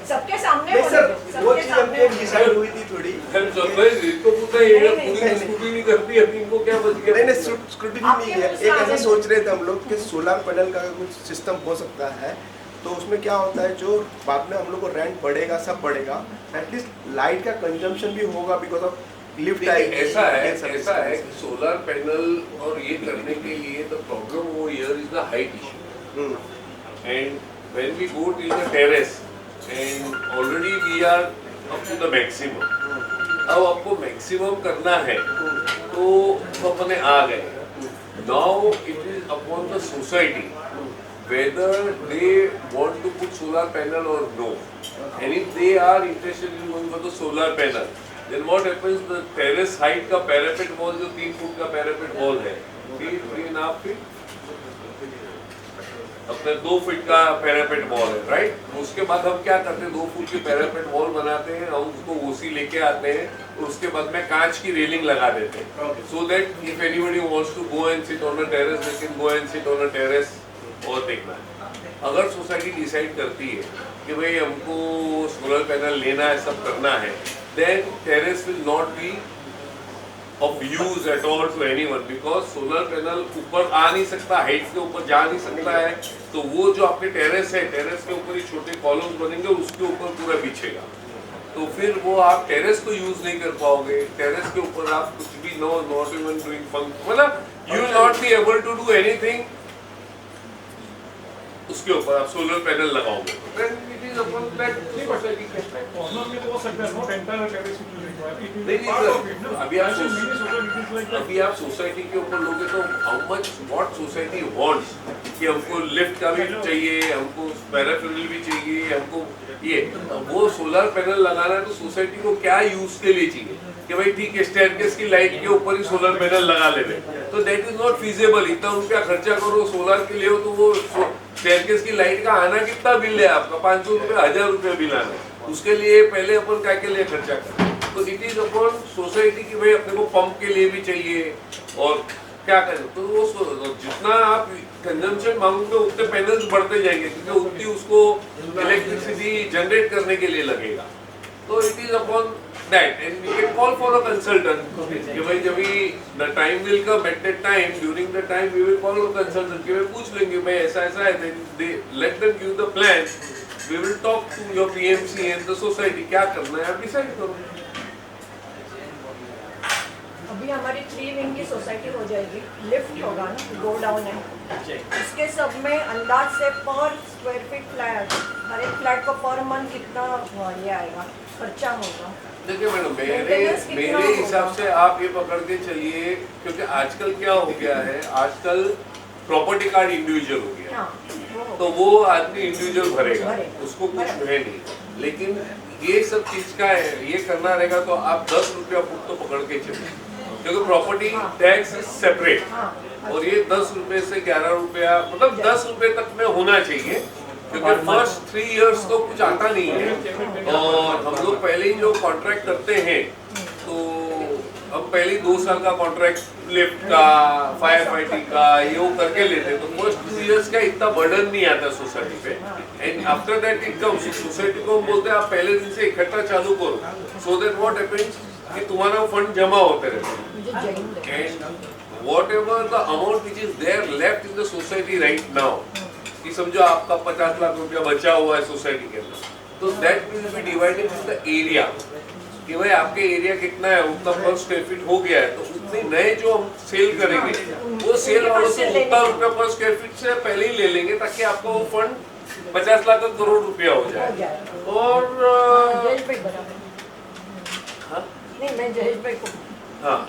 सबके सामने नहीं सर, बोलोगे, वो सबके चीज हमने सामने। डिसाइड हुई थी थोड़ी। इनको पूछा ये नहीं, पूरी नहीं, स्कूटी करती है, अभी इनको क्या बच गया? नहीं नहीं, स्क्रूटिनी नहीं है। आपके एक ऐसा मुझे सोच रहे थे हम लोग कि सोलर पैनल का कुछ सिस्टम हो सकता है, तो उसमें क्या होता है, जो बाद में हम लोग को रेंट बढ़ेगा, सब बढ़ेगा, एटलीस्ट लाइट का कंजम्पशन भी होगा बिकॉज ऑफ लिफ्ट देखिए, ऐसा है कि सोलर पैनल और ये करने के लिए द प्रॉब्लम वो here is the height issue, and when we go to the terrace and already we are up to the maximum. अब आपको मैक्सिमम करना है तो अपने आ गए। Now it is upon the society whether they want to put solar panel or no, and if they are interested in going for the solar panel, then what happens, the terrace height का parapet wall जो 3 फुट का parapet wall है, 3.5 फीट, अपने 2 फीट का parapet wall है, राइट? उसके बाद हम क्या करते हैं, 2 फुट की parapet wall बनाते हैं, हम उसको ओसी लेके आते हैं और उसके बाद में कांच की रेलिंग लगा देते हैं, so that if anybody wants to go and sit on a terrace, they can go and sit on a terrace और देखना है। अगर सोसाइटी डिसाइड करती है कि भाई हमको सोलर पैनल लेना है, सब करना है, then terrace will not be of use at all to anyone, because solar panel ऊपर आ नहीं सकता, हाइट के ऊपर जा नहीं सकता है, तो वो जो आपके टेरेस है, टेरेस के ऊपर ही छोटे कॉलम्स बनेंगे, उसके ऊपर पूरा बिछेगा, तो फिर वो आप टेरेस को यूज नहीं कर पाओगे। टेरेस के ऊपर आप कुछ भी नॉट इवन डूइंग फंक्शन, मतलब you will not be able to do anything, उसके ऊपर आप सोलर पैनल लगाओगे, then it is upon that society can take। Corner में तो हो सकता है, not entire terrace it will require, it will नहीं, बी नहीं, पार्ट सर, ऑफ इट ना। अभी आप ऐसे many societies like that। अभी आप सोसाइटी के ऊपर लोगे तो how much what society wants, कि हमको लिफ्ट का भी चाहिए, हमको पैराफिनल भी चाहिए, हमको ये वो सोलर पैनल लगाना है, तो सोसाइटी को क्या यूज के लिए चाहिए कि भाई ठीक है स्टेयरकेस की लाइट के ऊपर ही सोलर पैनल लगा लेते, तो दैट इज नॉट फीजेबल। इतना रुपया खर्चा करो सोलर के लिए हो, तो वो स्टेयरकेस की लाइट का आना कितना बिल है आपका, 500 रुपये, 1000 रुपये बिल आना, उसके लिए पहले अपन क्या के लिए खर्चा करें। तो इट इज अपॉन सोसाइटी की भाई अपने को पंप के लिए भी चाहिए और क्या करें, तो वो जितना आप कंजम्पशन मांगोगे उतने पैनल्स बढ़ते जाएंगे, क्योंकि उतनी उसको इलेक्ट्रिसिटी जनरेट करने के लिए लगेगा। तो it is upon that, and we can call for a consultant कि भाई जब the time will come, at that time, during the time we will call a consultant कि भाई पूछ लेंगे भाई ऐसा ऐसा है, they let them give the plan, we will talk to your PMC and the society, क्या करना है आप डिसाइड करो। अभी हमारी 3 विंग की सोसाइटी हो जाएगी, लिफ्ट होगा ना, गो डाउन है, इसके सब में अंदाज से पर स्क्वायर फीट फ्लैट, हर एक फ्लैट को पर मंथ कितना ये आएगा, खर्चा होगा। देखिए मैडम, Maintenance कितना मेरे होगा? हिसाब से आप ये पकड़ के चलिए, क्योंकि आजकल क्या हो गया है, आजकल प्रॉपर्टी कार्ड इंडिविजुअल हो गया, हाँ, वो तो वो आदमी इंडिविजुअल भरेगा, भरेगा। उसको कुछ है नहीं। लेकिन ये सब चीज का है, ये करना रहेगा तो आप 10 रुपया फुट तो पकड़ के चलिए, क्योंकि प्रॉपर्टी टैक्स इज सेपरेट, हाँ, और ये 10 रुपए से 11 रुपया, मतलब 10 रुपए तक में होना चाहिए, क्योंकि फर्स्ट 3 इयर्स तो कुछ आता नहीं है, और हम लोग पहले ही जो कॉन्ट्रैक्ट करते हैं, तो हम पहले 2 साल का कॉन्ट्रैक्ट लिफ्ट का, फायर फाइटिंग का, ये वो करके लेते, तो फर्स्ट 2 इयर्स का इतना बर्डन नहीं आता सोसाइटी पे, and after that it comes, society को हम बोलते हैं आप पहले दिन से इकट्ठा चालू करो, सो दैट व्हाट हैपेंस कि तुम्हारा फंड जमा होते रहते हैं, मुझे Jain and whatever the amount which is there left in the society right now, कि समझो आपका 50 लाख रुपया बचा हुआ है सोसाइटी के अंदर, तो that will be divided in the area, कि भाई आपके एरिया कितना है, उतना पर स्क्वायर फीट हो गया है, तो उतने नए जो हम सेल करेंगे, वो सेल वालों से उतना रुपया पर स्क्वायर फीट से पहले ही ले लेंगे, ताकि आपका वो फंड 50 लाख करोड़ रुपया हो जाए। और जयेश भाई बराबर, हाँ नहीं मैं जयेश भाई को हाँ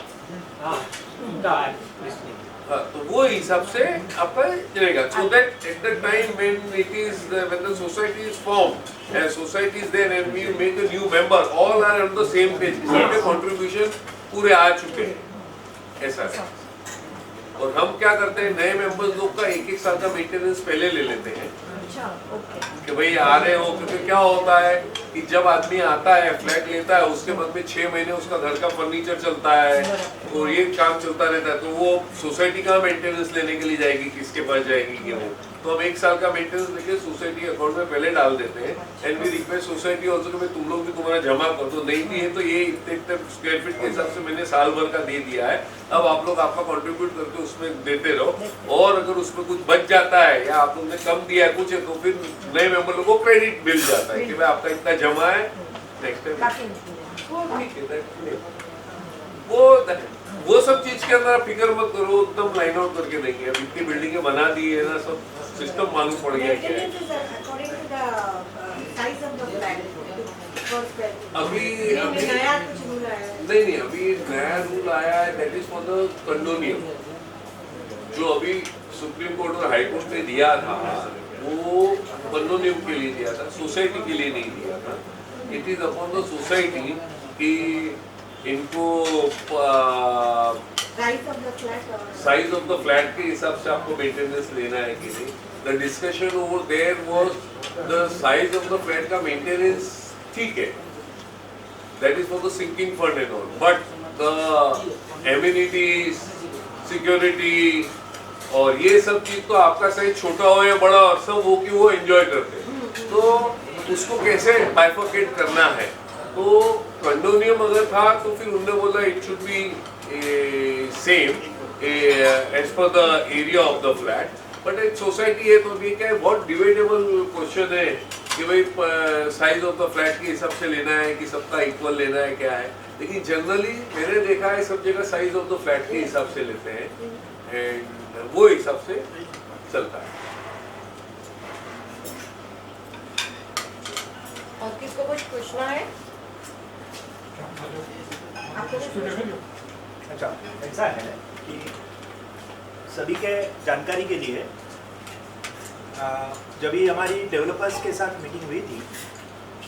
हाँ, उनका listening। हाँ, तो वो हिसाब से आपका चलेगा. So that at the time when the society is formed, and society is there and we make a new member, all are on the same page. सबके contribution पूरे आ चुके हैं. ऐसा है. और हम क्या करते हैं, नए मेंबर्स लोग का 1-1 साल का मेंटेनेंस पहले ले लेते हैं कि भाई आ रहे हो. क्योंकि क्या होता है कि जब आदमी आता है, फ्लैट लेता है, उसके बाद में 6 महीने उसका घर का फर्नीचर चलता है और ये काम चलता रहता है. तो वो सोसाइटी का मेंटेनेंस लेने के लिए जाएगी, किसके पास जाएगी कि वो. तो हम 1 साल का मेंटेनेंस लेके सोसाइटी अकाउंट में पहले डाल देते हैं. And we request society also कि तुम लोग भी तुम्हारा जमा कर दो. नहीं भी है तो ये इतने स्क्वायर फीट के हिसाब से मैंने साल भर का दे दिया है, अब आप लोग आपका कंट्रीब्यूट करके उसमें देते रहो. और अगर उसमें कुछ बच जाता है या आप लोग ने कम दिया है कुछ है, तो फिर नए मेंबर लोगों को क्रेडिट मिल जाता है कि भाई आपका इतना जमा है, नेक्स्ट टाइम. वो सब चीज के अंदर फिक्र मत करो, एकदम लाइन आउट करके देंगे. अब इतनी बिल्डिंगें बना दी है ना, सब सिस्टम मालूम पड़ गया क्या है. अभी नहीं, अभी नया रूल आया है, that is for the condominium. जो अभी सुप्रीम कोर्ट और हाई कोर्ट ने दिया था वो कंडोनियम के लिए दिया था, सोसाइटी के लिए नहीं दिया था. It is upon the society कि इनको साइज ऑफ द फ्लैट के हिसाब से आपको मेंटेनेंस लेना है कि नहीं. The discussion over there was the size of the flat का मेंटेनेंस ठीक है, that is for the sinking fund and all, but the amenities, security और ये सब चीज तो आपका साइज छोटा हो या बड़ा हो, सब वो कि वो एंजॉय करते हैं. तो उसको कैसे बाइफर्केट करना है. तो कंडोनियम अगर था तो फिर उन्होंने बोला it should be same as per the area of the flat. But एक सोसाइटी है तो ये क्या है, बहुत डिबेटेबल क्वेश्चन है कि भाई साइज ऑफ द फ्लैट के हिसाब से लेना है कि सबका इक्वल लेना है, क्या है. लेकिन जनरली मैंने देखा है सब जगह साइज ऑफ द फ्लैट के हिसाब से लेते हैं एंड वो हिसाब से चलता है. और किसको कुछ पूछना है? आपको कुछ पूछना है? अच्छा, ऐसा है कि सभी के जानकारी के लिए जब भी हमारी डेवलपर्स के साथ मीटिंग हुई थी,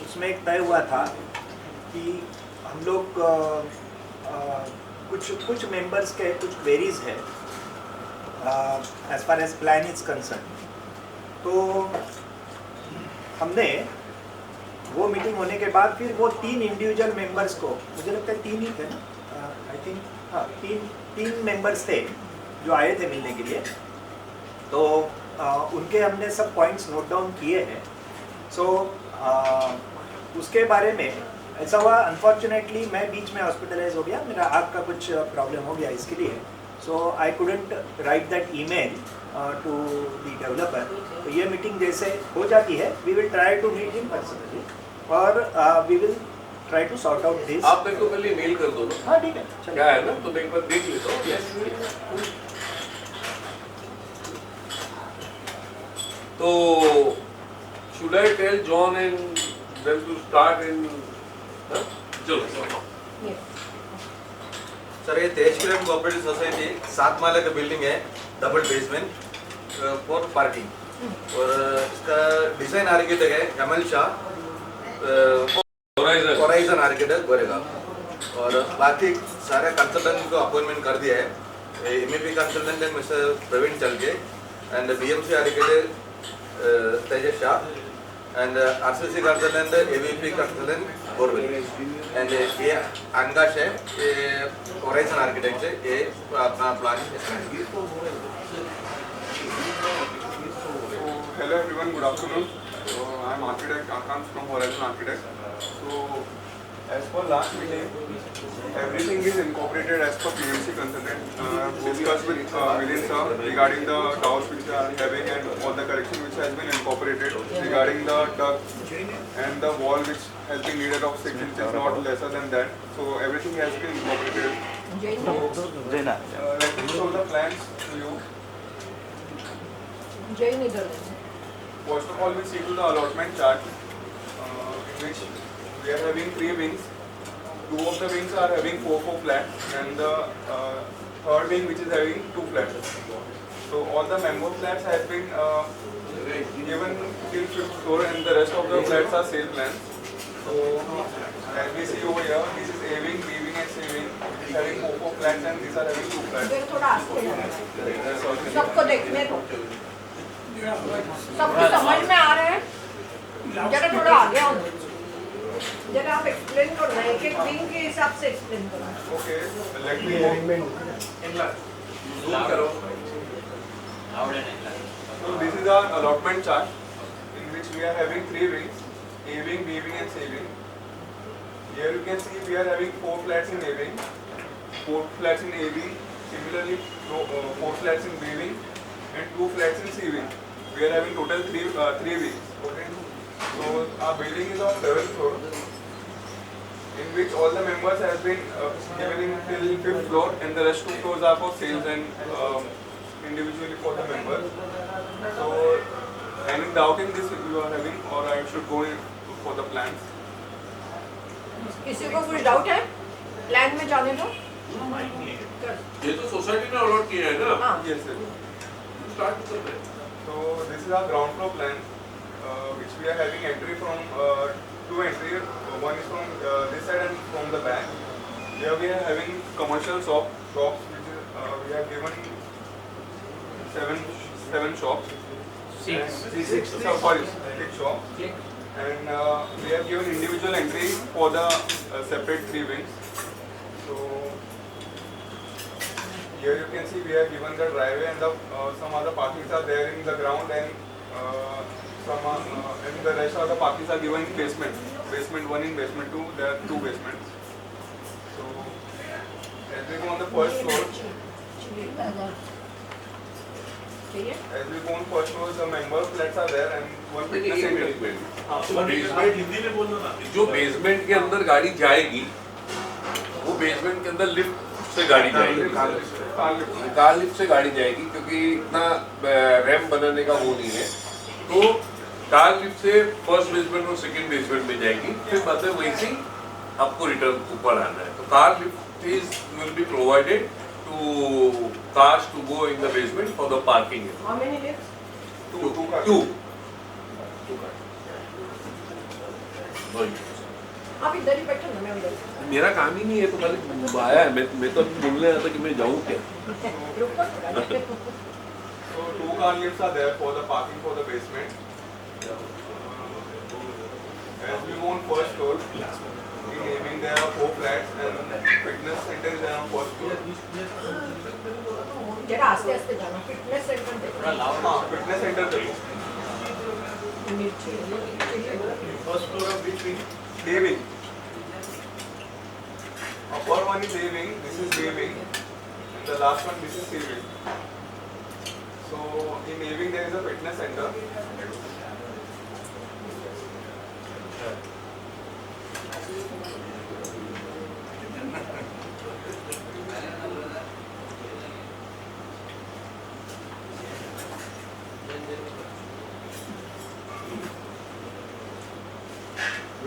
उसमें एक तय हुआ था कि हम लोग कुछ मेंबर्स के कुछ क्वेरीज है as far as plan is concern. तो हमने वो मीटिंग होने के बाद फिर वो 3 इंडिविजुअल मेंबर्स को, मुझे लगता है 3 ही थे ना, आई थिंक, हाँ, 3 मेंबर्स थे जो आए थे मिलने के लिए. तो उनके हमने सब पॉइंट्स नोट डाउन किए हैं. सो उसके बारे में ऐसा हुआ, अनफॉर्चुनेटली मैं बीच में हॉस्पिटलाइज हो गया, मेरा आँख का कुछ प्रॉब्लम हो गया इसके लिए. So I couldn't write that email to the developer. तो ये मीटिंग जैसे हो जाती है, we will try to meet him personally और we will try to sort out this. आप मेरे को पहले मेल कर दो ना. हाँ ठीक है, क्या है ना, तो मैं एक बार देख लेता हूँ. तो should I tell John and them to start in? चलो. सर, ये तेजपुरम कोऑपरेटिव सोसाइटी 7 माले का बिल्डिंग है, डबल बेसमेंट फॉर पार्किंग. और इसका डिजाइन आर्किटेक्ट है कमल शाह, होराइजन आर्किटेक्ट गोरेगा. और बाकी सारे कंसल्टेंट को अपॉइंटमेंट कर दिया है. एमईपी कंसल्टेंट है मिस्टर प्रवीण चलके and BMC architect Tejas Shah and RCC consultant AVP consultant borewell and ये अंगाश है, ये होराइजन आर्किटेक्ट है. ये अपना plan. Hello everyone, good afternoon. I am architect Akant from Horizon Architect. So as per last meeting, everything is incorporated as per PMC consultant. Discussed with Milind sir regarding the towers which are having and all the correction which has been incorporated regarding the duct and the wall which has been needed of 6 inches, not lesser than that. So everything has been incorporated. So let me show the plans to you. First of all, we see to the allotment chart, in which we are having 3 wings. 2 of the wings are having 4x4 flat, and the third wing which is having 2 flats. So all the member flats have been given till 5th floor, and the rest of the flats are sale plans. So as we see over here, this is A wing, B wing and C wing. It is having 4 flats and these are having 2 flats. इधर थोड़ा आगे जाना, सबको देखने दो, सबको समझ में आ रहा है? जरा थोड़ा आगे आओ, जरा आप एक्सप्लेन करो ना, एक एक विंग के हिसाब से एक्सप्लेन करो. Okay, let me Zoom करो. So this is our allotment chart in which we are having 3 wings, A wing, B wing and C wing. Here you can see we are having 4 flats in A wing, 4 flats in A wing, similarly 4 flats in B wing and 2 flats in C wing. We are having total 3 wings. Okay. So our building is on 7th floor, in which all the members have been given in till 5th floor, and the rest 2 floors are for sales and individually for the members. So any doubt in this you are having, or I should go in for the plans? किसी को कुछ डाउट है? प्लान में जाने दो. ये तो सोसाइटी ने अलॉट किया है ना? Yes, sir. स्टार्ट कर रहे हैं. So this is our ground floor plan, which we are having entry from 2 entry. One is from this side and from the back. Here we are having commercial shops, which is, we have given 7 shops. Six shops. And we have given individual entry for the separate 3 wings. So here you can see we have given the driveway, and some other parkings are there in the ground, and and the rest of the parkings are given in basement. Basement 1 and basement 2. There are 2 basements. So as we go on the first floor, the member flats are there and one fitness center. जो बेसमेंट के अंदर गाड़ी जाएगी, वो बेसमेंट के अंदर लिफ्ट से गाड़ी जाएगी, कार लिफ्ट से गाड़ी जाएगी, क्योंकि इतना रैंप बनाने का वो नहीं है. तो कार लिफ्ट से फर्स्ट बेसमेंट और सेकंड बेसमेंट में जाएगी, फिर बाद में वहीं से आपको रिटर्न ऊपर आना है. तो car lift is will be provided to cars to go in the basement for the parking. How many lifts? Two. आप इधर ही बैठो ना, मैं उधर. मेरा काम ही नहीं है, तो खाली आया है. मैं तो बोलने आया था कि मैं जाऊँ क्या. रुको थोड़ा. So 2 car lifts are there for the parking for the basement. As we go on first floor, in evening there are 4 flats and fitness center is there on first floor. जरा आस्ते आस्ते जाना. फिटनेस सेंटर देखो. हाँ, fitness center देखो. First floor of which wing? A wing. Upper one is A wing, this is B wing, and the last one this is C wing. So in A wing there is a fitness center.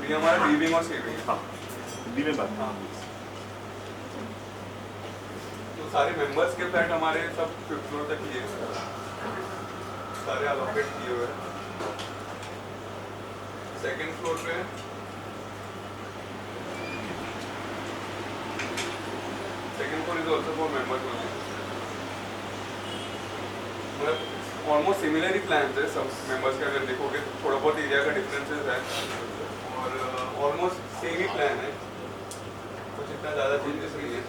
ये हमारा डी विंग और सी विंग. हाँ, डी में बात. तो सारे मेंबर्स के फ्लैट हमारे सब 5th फ्लोर तक ही है, सारे अलोकेट किए हुए हैं. सेकंड फ्लोर पे second floor is also for members only. मतलब ऑलमोस्ट सिमिलर ही प्लान्स है सब मेंबर्स के. अगर देखोगे तो थोड़ा बहुत एरिया का डिफरेंसेस है और ऑलमोस्ट सेम ही प्लान है, कुछ इतना ज़्यादा चेंजेस नहीं है.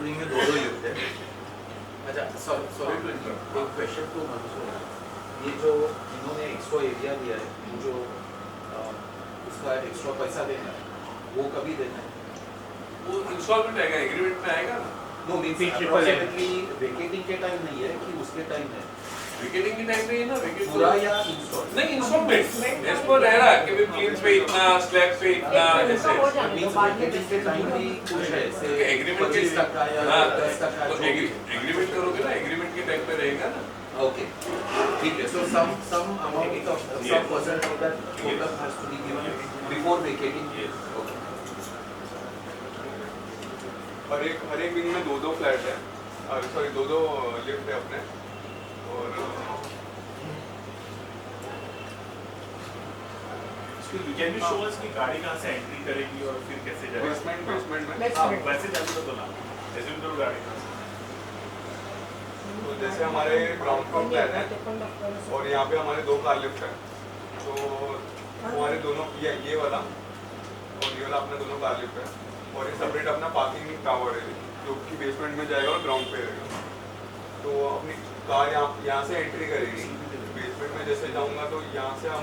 में 2 लिफ्ट है. अच्छा, सॉरी टू इंटरप्ट. एक क्वेश्चन तो मनसुख, ये जो इन्होंने एक्स्ट्रा एरिया दिया है, जो उसका एक्स्ट्रा पैसा देना है, वो कभी देना है? वो इंस्टॉलमेंट आएगा, एग्रीमेंट में आएगा ना. नो मींस अप्रोक्सीमेटली वेकेटिंग के टाइम नहीं है कि उसके टाइम है? विकेटिंग की टाइम में ही ना विकेट पूरा या इंस्टॉल? नहीं इंस्टॉलमेंट इस पर रह रहा है कि भाई क्लीन पे इतना स्लैग पे इतना ऐसे मींस विकेटिंग के टाइम भी कुछ है से एग्रीमेंट के 25% या हाँ 10% तो एग्रीमेंट करोगे ना एग्रीमेंट के टाइम पे रहेगा ना Okay, ठीक है. So some amount of some percent of that quota has to be given before vacating. Okay. हर एक विंग में दो फ्लैट है, सॉरी दो लिफ्ट है अपने, और कैन यू शो अस कि गाड़ी कहाँ से एंट्री करेगी और फिर कैसे जाएगी? बेसमेंट में हाँ, वैसे चालू तो ना एज्यूम करो गाड़ी कहाँ से। तो जैसे हमारे ग्राउंड फ्लोर प्लान है और यहाँ पे हमारे 2 कार लिफ्ट है, तो हमारे दोनों ये वाला और ये वाला अपना दोनों कार लिफ्ट है, और ये सेपरेट अपना पार्किंग टावर है जो कि बेसमेंट में जाएगा और ग्राउंड पे रहेगा। तो अपनी कार यहाँ से एंट्री करेगी, बेसमेंट में जैसे जाऊँगा तो यहाँ से हम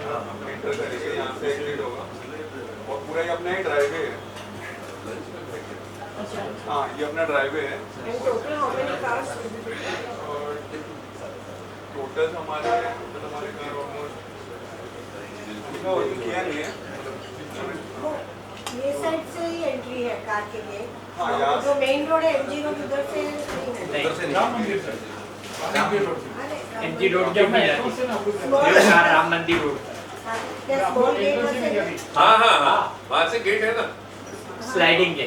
एंटर करेंगे, यहाँ से एग्जिट होगा, और पूरा ये अपना ही ड्राइवे है। हाँ, ये अपना ड्राइवे है। और टोटल हमारे कार ऑलमोस्ट किया नहीं है। ये साइड से ही एंट्री है कार के लिए। हाँ, यहाँ जो मेन रोड है एमजी रोड उधर से नहीं है। राम मंदिर से एमजी रोड जब में जाती है राम मंदिर रोड हाँ वहाँ से गेट है ना स्लाइडिंग है।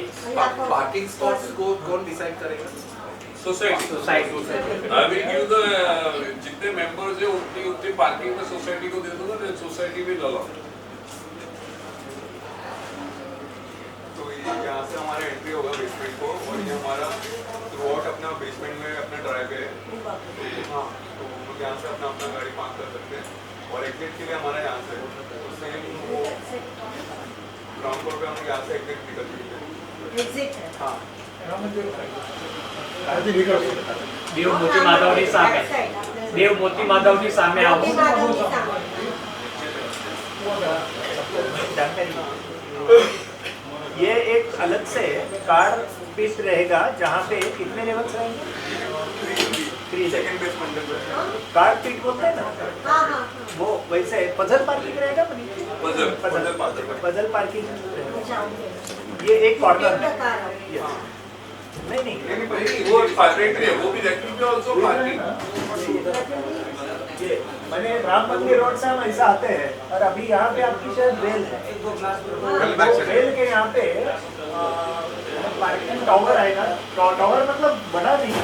पार्किंग स्पॉट्स को कौन डिसाइड करेगा? Society I will give the जितने मेंबर्स है उतनी पार्किंग में सोसाइटी को दे दूंगा, देन सोसाइटी विल अलाउ। तो यहाँ से हमारा एंट्री होगा बेसमेंट को, और ये हमारा थ्रू आउट अपना बेसमेंट में अपना ड्राइवे है। हाँ, तो यहाँ से अपना गाड़ी पार्क कर सकते हैं, और एग्जिट के लिए हमारा यहाँ से उससे वो ग्राउंड फ्लोर पे हम यहाँ से एग्जिट निकल सकते हैं। हाँ, राम मंदिर देव मोती माधवनी सामे देव मोती माधवनी सामे आओ। ये एक अलग से कार पिट रहेगा जहाँ पे कितने लेवल्स रहेंगे? 3 सेकंड बेसमेंट पे कार पिट बोलते हैं ना, वो वैसे पजल पार्किंग रहेगा। पजल पार्किंग ये एक कॉर्नर नहीं वो सेपरेट है, वो भी रखी ऑल्सो पार्किंग। ये मैंने राम मंदिर रोड से हम ऐसा आते हैं, और अभी यहाँ पे आपकी शायद रेल है, रेल के यहाँ पे पार्किंग टावर आएगा। टावर मतलब बड़ा नहीं,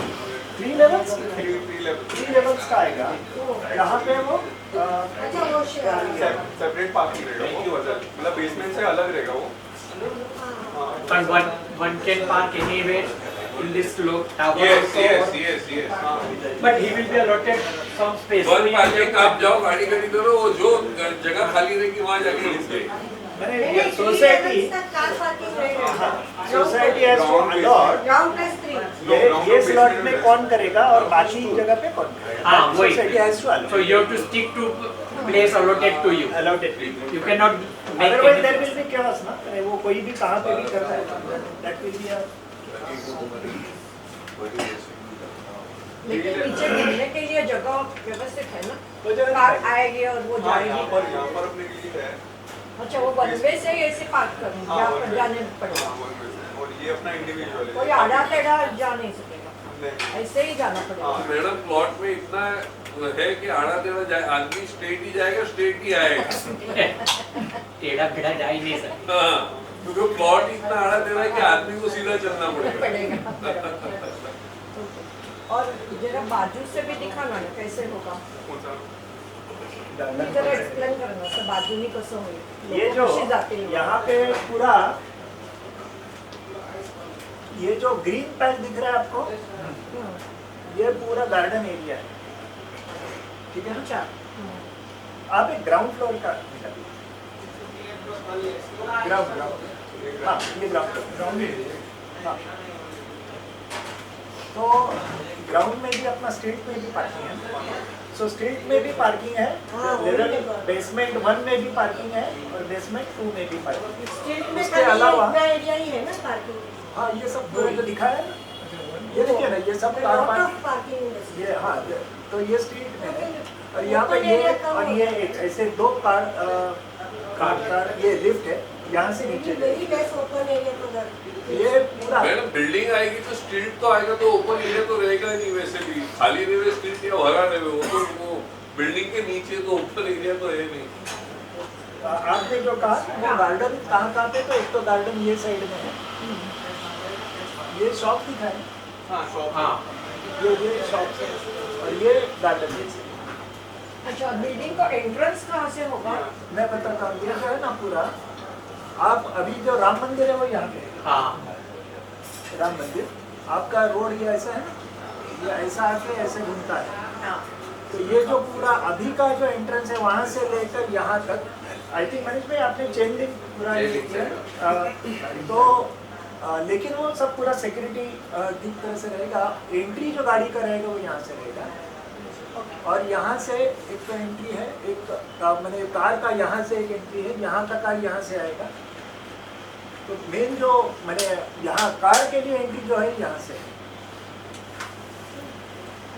3 लेवल्स का आएगा, यहाँ पे वो सेपरेट पार्किंग रहेगा, वो मतलब बेसमेंट से अलग रहेगा वो। But one can park anywhere in this tower. Yes. But he will be allotted some space. One parking आप जाओ गाड़ी खड़ी करो, वो जो जगह खाली रहेगी वहाँ जाके रुक गए। मैंने सोसाइटी हैज टू अलॉट ये स्लॉट में कौन करेगा और बाकी जगह पे कौन करेगा। हाँ वही। Society has to allot. So you have to stick to place allotted to you. You cannot make Otherwise any. there will be chaos ना, वो कोई भी कहाँ पे भी करता है, that will be a लेकिन पीछे घूमने के लिए जगह व्यवस्थित है ना, वो जगह कार आएगी और वो हाँ, जाएगी। यहाँ पर अपने के लिए है। अच्छा, वो बनवे से ही ऐसे पार्क करूँ, हाँ, यहाँ one पर way। जाने पड़ेगा। हाँ, one way से। और ये अपना इंडिविजुअल है। कोई आड़ा टेढ़ा जा नहीं सकेगा, नहीं। ऐसे ही जाना पड़ेगा। मैडम प्लॉट में इतना है कि आड़ा टेढ़ा जाए, आदमी स्ट्रेट ही जाएगा, स्ट्रेट ही आएगा। टेढ़ा मेढ़ा जा ही नहीं सकता। हाँ, क्योंकि प्लॉट इतना आड़ा टेढ़ा है कि आदमी को सीधा चलना पड़ेगा। और जरा बाजू से भी दिखाना ना कैसे होगा, कौन सा? जरा एक्सप्लेन करना सब बाजू में कसं होईल। ये जो कशी जाते हैं यहाँ पे पूरा ये जो ग्रीन पैच दिख रहा है आपको, ये पूरा गार्डन एरिया है, ठीक है। अच्छा, आप एक ग्राउंड फ्लोर का ग्राउंड हाँ, ये ग्राउंड हाँ। तो ग्राउंड में भी अपना स्ट्रीट में भी पार्किंग है, सो स्ट्रीट में भी पार्किंग है, लेवल बेसमेंट 1 में भी पार्किंग है और बेसमेंट 2 में भी पार्किंग है। स्ट्रीट में इसके अलावा इतना एरिया ही है ना पार्किंग। हाँ, ये सब पूरा जो दिखा है ना, ये देखिए ना, ये सब कार पार्किंग, ये हाँ तो ये स्ट्रीट में है और यहाँ पे ये और ये ऐसे दो कार ये लिफ्ट है, यहाँ से नीचे ये पूरा मैडम बिल्डिंग आएगी तो स्ट्रीट तो आएगा, तो ओपन एरिया तो रहेगा नहीं वैसे भी, खाली रहे स्ट्रीट या भरा रहे वो तो वो बिल्डिंग के नीचे तो ओपन एरिया तो है नहीं। आपने जो कहा वो गार्डन कहाँ पे, तो एक तो गार्डन ये साइड में है, ये शॉप दिखाए, ये शॉप है और ये गार्डन है। अच्छा, बिल्डिंग का एंट्रेंस कहाँ से होगा? मैं बताता हूँ, ये जो है ना पूरा, आप अभी जो राम मंदिर है वो यहाँ पे, हाँ, राम मंदिर, आपका रोड ये ऐसा है, ये ऐसा आके ऐसे घूमता है, तो ये जो पूरा अभी का जो एंट्रेंस है वहाँ से लेकर यहाँ तक, आई थिंक मनीष भाई आपने चेन लिंक पूरा ये किया, तो लेकिन वो सब पूरा सिक्योरिटी ठीक तरह से रहेगा। एंट्री जो गाड़ी का रहेगा वो यहाँ से रहेगा और यहाँ से एक तो एंट्री है, एक मैंने कार का यहाँ से एक एंट्री है, यहाँ का कार यहाँ से आएगा, तो मेन जो मैंने यहाँ कार के लिए एंट्री जो है यहाँ से।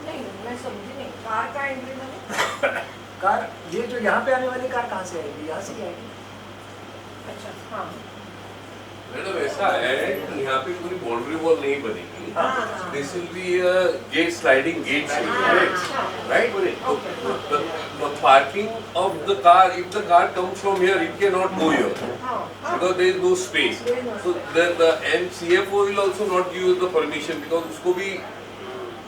नहीं, मैं समझी नहीं, कार का एंट्री मैंने कार ये जो यहाँ पे आने वाली कार कहाँ से आएगी? यहाँ से ही आएगी। अच्छा, हाँ, मैडम ऐसा है कि यहाँ पे पूरी बाउंड्री वॉल नहीं बनेगी, this will be gate sliding gate, right? The parking of the car, if the car comes from here, it cannot go here because there is no space. So the and CFO will also not give you the permission because उसको भी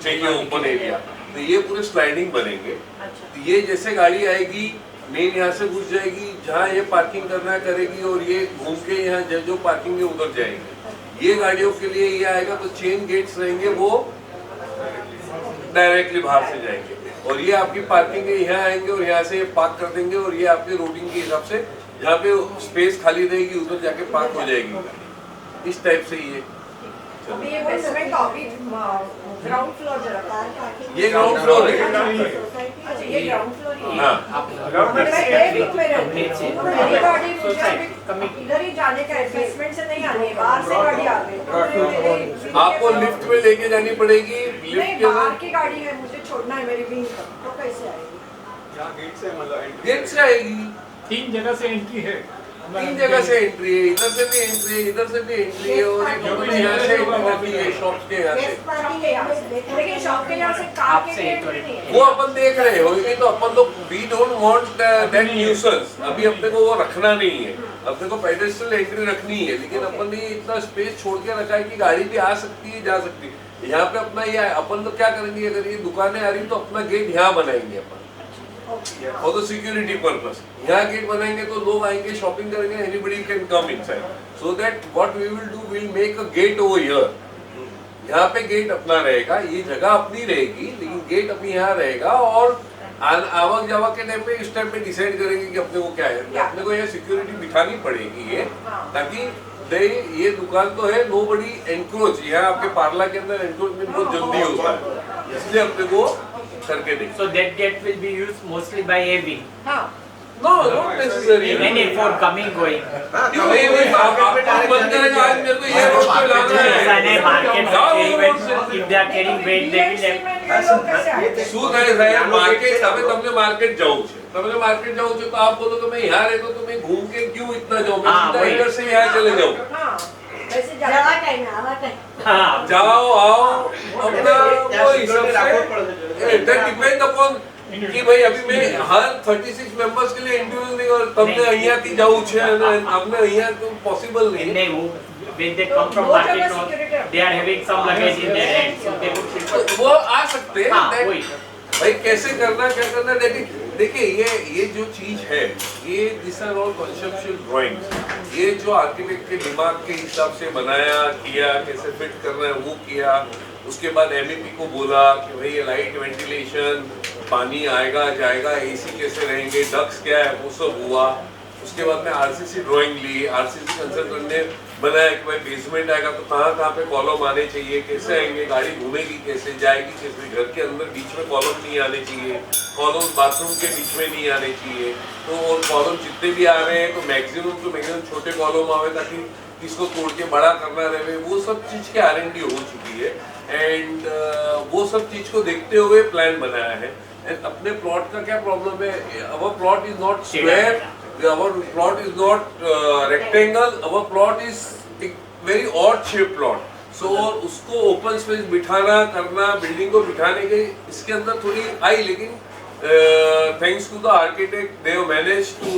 चाहिए ओपन एरिया, तो ये पूरे स्लाइडिंग बनेंगे। तो ये जैसे गाड़ी आएगी मेन यहाँ से घुस जाएगी, जहाँ ये पार्किंग करना है करेगी और ये घूम के यहाँ जो पार्किंग है उधर जाएगी। ये गाड़ियों के लिए ये आएगा तो चेन गेट्स रहेंगे, वो डायरेक्टली बाहर से जाएंगे और ये आपकी पार्किंग है, यहाँ आएंगे और यहाँ से पार्क कर देंगे और ये आपके रूटिंग के हिसाब से जहाँ पे स्पेस खाली रहेगी उधर जाके पार्क हो जाएगी। इस टाइप से ये अभी ये बेसमेंट अभी ग्राउंड फ्लोर जरा ये ग्राउंड फ्लोर है। अच्छा, ये ग्राउंड फ्लोर ही है। हाँ, मेरी गाड़ी मुझे इधर ही जाने का है, बेसमेंट से नहीं आनी है, बाहर से गाड़ी आ गई। आपको लिफ्ट में लेके जानी पड़ेगी, नहीं, बाहर की गाड़ी है, मुझे छोड़ना है मेरी विंग तक, तो कैसे आएगी? यहाँ गेट से मतलब गेट से आएगी, 3 जगह से एंट्री है, 3 जगह से एंट्री है, इधर से भी एंट्री है, इधर से भी एंट्री है और एक यहाँ से एंट्री है शॉप के यहाँ से। लेकिन शॉप के यहाँ से कार के लिए एंट्री नहीं है। वो अपन देख रहे होंगे, तो अपन लोग we don't want that nuisance, अभी अपने को वो रखना नहीं है, अपने को पेडेस्ट्रियल एंट्री रखनी है, लेकिन अपन ने इतना स्पेस छोड़ के रखा है कि गाड़ी भी आ सकती है जा सकती है। यहाँ पे अपना ये अपन लोग क्या करेंगे, अगर ये दुकानें आ रही तो अपना गेट यहाँ बनाएंगे अपन और तो सिक्योरिटी पर्पस, यहाँ गेट बनाएंगे तो लोग आएंगे शॉपिंग करेंगे, anybody can come inside, so that what we will do, will make a gate over here, यहाँ पे गेट अपना रहेगा, ये जगह अपनी रहेगी लेकिन गेट अपनी यहाँ रहेगा और आवक जावक के टाइम पे इस टाइम पे डिसाइड करेंगे कि अपने को क्या है, अपने को यहाँ सिक्योरिटी बिठानी पड़ेगी ये, ताकि ये दुकान तो है नोबडी एनक्रोच, यहाँ आपके पार्ला के अंदर एनक्रोचमेंट बहुत जल्दी होता है, इसलिए अपने को करके दें। So that gate will be used mostly by AV. हाँ, No, not necessary. Any for coming going. क्यों AV आप बंद करेंगे, आज मेरे को ये रोड पे लाना ऐसा नहीं, market जाओ carry रोड weight. से। If they are carrying weight, they will have. लोग कैसे आएंगे? શું થાય સાહેબ, માર્કેટ હવે તમને માર્કેટ જવું છે, તમને માર્કેટ જવું છે તો आप बोलो तो मैं यहाँ रहता हूँ तो मैं घूम के क्यों इतना जाऊँ, मैं हाँ, सीधा वही। इधर से यहाँ चले जाऊँ, हाँ, वैसे जावा टाइम है, आवा टाइम। हाँ, जाओ आओ अपना वो हिसाब से that depend upon कि भाई अभी मैं हर 36 मेंबर्स के लिए इंडिविजुअल नहीं और તમને અહીંયાથી જવું છે અને અમને અહીંયા તો પોસિબલ નહીં। they move. When they come from market, no, they are having some luggage in their hands, so they would sit. वो आ सकते हैं, हाँ, that- वही। भाई कैसे करना क्या करना, देखिए ये जो चीज है ये this are all conceptual drawings, ये जो आर्किटेक्ट के दिमाग के हिसाब से बनाया किया, कैसे फिट करना है वो किया, उसके बाद एमईपी को बोला कि भाई ये लाइट वेंटिलेशन, पानी आएगा जाएगा, एसी कैसे रहेंगे, डक्स क्या है, वो सब हुआ। उसके बाद में आरसीसी ड्राइंग ली, आरसीसी कंसल्टेंट ने बनाया कि भाई बेसमेंट आएगा तो कहाँ पे कॉलम आने चाहिए, कैसे आएंगे, गाड़ी घूमेगी कैसे, जाएगी कैसे, घर के अंदर बीच में कॉलम नहीं आने चाहिए, कॉलम बाथरूम के बीच में नहीं आने चाहिए, तो और कॉलम जितने भी आ रहे हैं तो मैक्सिमम छोटे कॉलम आवे ताकि इसको तोड़ के बड़ा करना रहे, वो सब चीज़ के R&D हो चुकी है। एंड वो सब चीज को देखते हुए प्लान बनाया है। एंड अपने प्लॉट का क्या प्रॉब्लम है, our plot is not square, our plot is not rectangle, our plot is very odd shape plot. So उसको ओपन स्पेस बिठाना करना, बिल्डिंग को बिठाने के इसके अंदर थोड़ी आई, लेकिन thanks to the architect they have manage to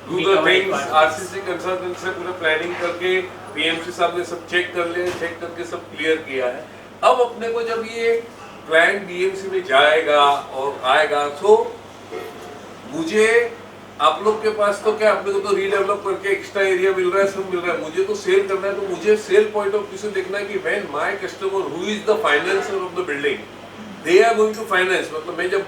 do the things. RCC consultant से पूरे प्लानिंग करके पीएमसी साहब ने सब चेक कर लिया, चेक करके सब क्लियर किया है। अब अपने को जब ये प्लान बीएमसी में जाएगा और आएगा, तो मुझे आप लोग के पास तो क्या, अपने को तो रीडेवलप करके एक्स्ट्रा एरिया मिल रहा है, सब मिल रहा है, मुझे तो सेल करना है। तो मुझे सेल पॉइंट ऑफ व्यू से देखना है कि when my customer who is the financier of the building, they are going to finance, मतलब मैं जब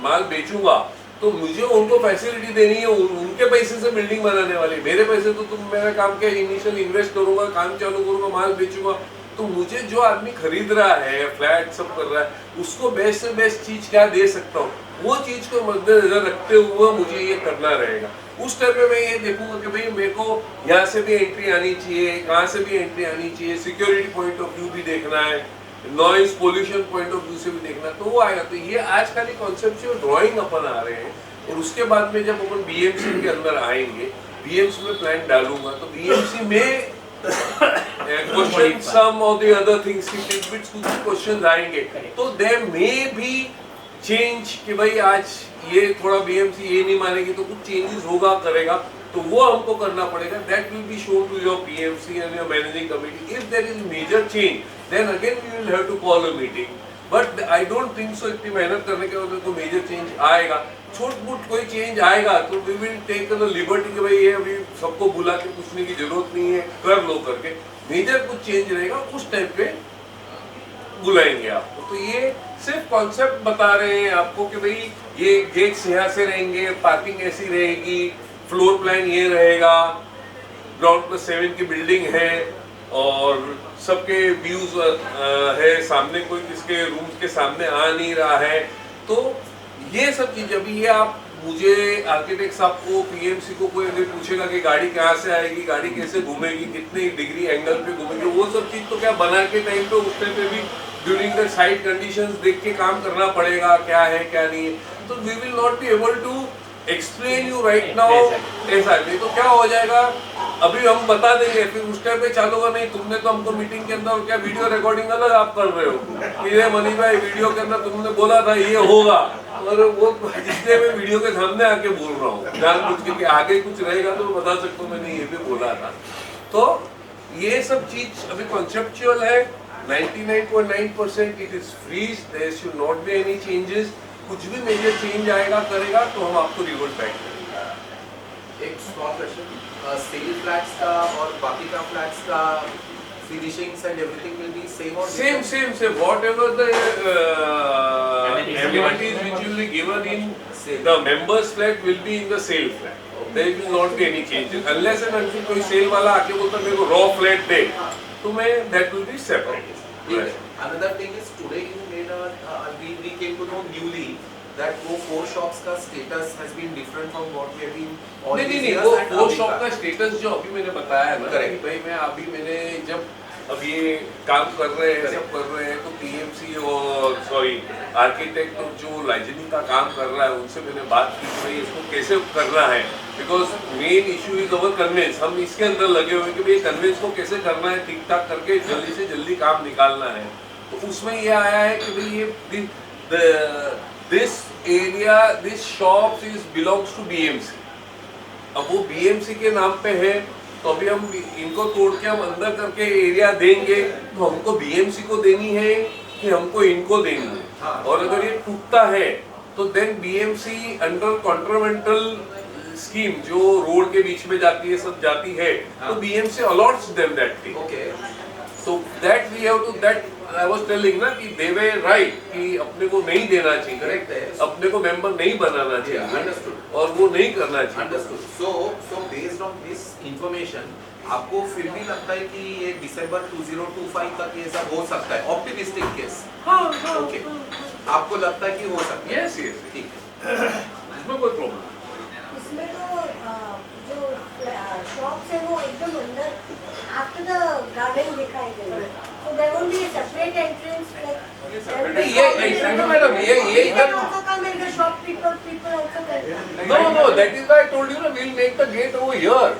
माल बेचूंगा तो मुझे उनको फैसिलिटी देनी है, उनके पैसे से बिल्डिंग बनाने वाली, मेरे पैसे तो तुम मेरा काम क्या, इनिशियल इन्वेस्ट करूंगा, काम चालू करूंगा, माल बेचूंगा, तो मुझे जो आदमी खरीद रहा है, फ्लैट सब कर रहा है, उसको बेस्ट से बेस्ट चीज क्या दे सकता हूँ, वो चीज को मद्देनजर रखते हुए मुझे ये करना रहेगा। उस टाइम में मैं ये देखूंगा कि भाई मेरे को यहाँ से भी एंट्री आनी चाहिए, कहाँ से भी एंट्री आनी चाहिए, सिक्योरिटी पॉइंट ऑफ व्यू भी देखना है, noise pollution point of view से भी देखना, तो वो आएगा। तो ये आज खाली कॉन्सेप्चुअल ड्राइंग अपन आ रहे हैं, और उसके बाद में जब अपन बीएमसी के अंदर आएंगे, बीएमसी में प्लान डालूंगा, तो बीएमसी में question some of the other things की टिडबिट्स कुछ क्वेश्चंस आएंगे, तो देयर मे बी चेंज कि भाई आज ये थोड़ा बीएमसी ये नहीं मानेगी तो कुछ चेंजेस होगा, करेगा, तो वो हमको करना पड़ेगा। That will be shown to your PMC and your managing committee. If there is major change, then again we will have to call a meeting, but I don't think so इतनी मेहनत करने के बाद तो मेजर चेंज आएगा। छोट-मोट कोई चेंज आएगा तो we will take the liberty कि भाई ये अभी सबको बुला के पूछने की जरूरत नहीं है, कर लो करके। मेजर कुछ चेंज रहेगा उस टाइम पे बुलाएंगे आपको। तो ये सिर्फ कॉन्सेप्ट बता रहे हैं आपको कि भाई ये गेट्स यहाँ से रहेंगे, पार्किंग ऐसी रहेगी, फ्लोर प्लान ये रहेगा, ग्राउंड+7 की बिल्डिंग है और सबके व्यूज है, सामने कोई किसके रूम्स के सामने आ नहीं रहा है। तो ये सब चीज अभी ये आप मुझे आर्किटेक्ट साहब को, पीएमसी को कोई अगर पूछेगा कि गाड़ी कहाँ से आएगी, गाड़ी कैसे घूमेगी, कितने डिग्री एंगल पे घूमेगी, वो सब चीज तो क्या बना के टाइम पे उस टाइम पे भी ड्यूरिंग द साइट कंडीशंस देख के काम करना पड़ेगा, क्या है क्या नहीं है। तो we will not be able to explain you right now ऐसा। नहीं तो क्या हो जाएगा, अभी हम बता देंगे, फिर उस टाइम पे चालू होगा, नहीं तुमने तो हमको मीटिंग के अंदर क्या वीडियो रिकॉर्डिंग अलग आप कर रहे हो कि ये मनीष भाई वीडियो के अंदर तुमने बोला था ये होगा, और वो जिसने मैं वीडियो के सामने आके बोल रहा हूँ जानबूझ के, आगे कुछ रहेगा तो बता सकता हूँ मैंने ये भी बोला था। तो ये सब चीज अभी कॉन्सेप्चुअल है। 99.9% it is freeze, there should not be any changes. कुछ भी मेजर चेंज आएगा करेगा तो हम आपको रिवर्ट बैक करेंगे। एक स्मॉल क्वेश्चन, सेल फ्लैट्स का और बाकी का फ्लैट्स का finishings and everything will be same और same whatever the amenities which will be given in the members flat will be in the sale flat. There will not be any changes unless and until कोई सेल वाला आके बोलता मेरे को रॉ फ्लैट दे, तो मैं that will be separate. Another thing is today you made we came to know newly that वो 4 shops का status has been different from what we have been all these नहीं, years वो and 4 अभी शॉप का का स्टेटस जो अभी मैंने बताया है ना कि भाई मैं अभी मैंने जब अब ये काम कर रहे हैं, सब कर रहे हैं, तो पीएमसी और सॉरी आर्किटेक्ट जो लाइजनिंग का काम कर रहा है उनसे मैंने बात की कि भाई इसको कैसे करना है, because main issue is over conveyance. हम इसके अंदर लगे हुए कि भाई कन्वेंस को कैसे करना है, ठीक ठाक करके जल्दी से जल्दी काम निकालना है। तो उसमें ये आया है कि भाई ये this area, this shop is belongs to BMC. अब वो बीएमसी के नाम पे है, तो अभी हम इनको तोड़ के हम अंदर करके एरिया देंगे, तो हमको बीएमसी को देनी है कि हमको इनको देनी है। और अगर ये टूटता है तो देन बीएमसी अंडर कॉन्ट्रावेंटल स्कीम जो रोड के बीच में जाती है, सब जाती है, तो BMC a lots them that thing. Okay, So that we have to, that I was telling ना कि they were right कि अपने को नहीं देना चाहिए, Correct है। अपने को मेंबर नहीं बनाना चाहिए, understood। और वो नहीं करना चाहिए। Understood। So based on this information, आपको फिर भी लगता है कि ये दिसंबर 2025 तक ये सब हो सकता है, ऑप्टिमिस्टिक केस? हाँ, ओके, आपको लगता है कि हो सकता है? Yes, yes। ठीक है, इसमें कोई प्रॉब्लम नहीं। इसमें तो जो शॉप्स है वो एकदम अंदर आफ्टर द गार्डन दिखाई देंगे, तो there will be a separate entrance like ये exactly, madam, ये इधर also come and the shop people also come. no, that is why I told you ना, we'll make the gate over here.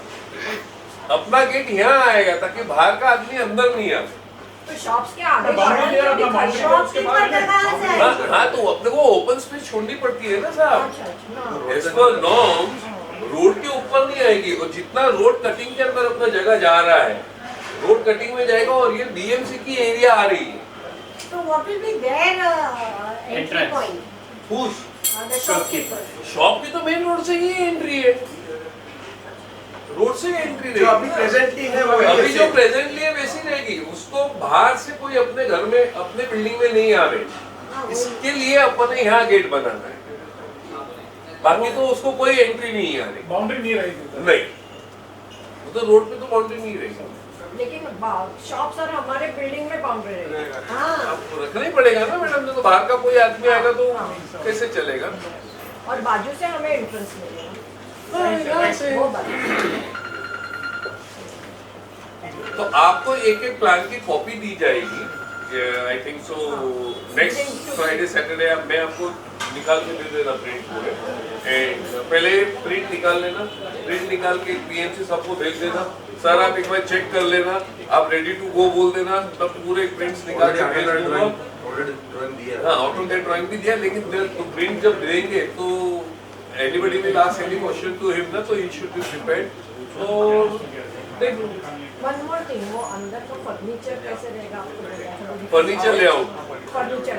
अपना गेट यहाँ आएगा ताकि बाहर का आदमी अंदर नहीं आए। तो शॉप्स के आगे शॉप कीपर कहाँ से आए? हाँ तो अपने को ओपन स्पेस छोड़नी पड़ती है ना साहब। एज पर नॉर्म्स रोड के ऊपर नहीं आएगी, और जितना रोड कटिंग के अंदर अपना जगह जा रहा है रोड कटिंग में जाएगा, और ये बीएमसी की एरिया आ रही है। So what will be their entry Entrance. point? Who's? The shopkeeper. Shop की तो मेन रोड से ही एंट्री है, रोड से एंट्री जो अभी रहेगी। प्रेजेंटली है वो अभी जो प्रेजेंटली है वैसी रहेगी, उसको बाहर से कोई अपने घर में अपने बिल्डिंग में नहीं आवे, इसके लिए अपन ने यहाँ गेट बनाना है। बाकी तो उसको कोई एंट्री नहीं है आने। बाउंड्री नहीं रहेगी। नहीं, वो तो रोड पे तो बाउंड्री नहीं रहेगी। लेकिन शॉप्स और हमारे बिल्डिंग में बाउंड्री रहेगी। हाँ। आपको रखना ही पड़ेगा ना मैडम, तो बाहर का कोई आदमी आएगा तो कैसे चलेगा? और बाजू से हमें एंट्रेंस मिलेगा। वो बात। तो आपको एक एक प्लान की कॉपी दी जाएगी, आई think so next Friday Saturday मैं आपको निकाल के दे देना प्रिंट पूरे। पहले प्रिंट निकाल लेना, प्रिंट निकाल के पीएमसी सबको भेज देना, सर आप एक बार चेक कर लेना, आप रेडी टू गो बोल देना, तब पूरे प्रिंट्स निकाल के भेज दूंगा। हाँ, ऑटोमेटेड ड्राइंग भी दिया, लेकिन प्रिंट जब देंगे तो anybody will ask any question to him ना, तो he should be prepared। और One more thing, वो अंदर का फर्नीचर कैसे रहेगा आपको? फर्नीचर लेआउट,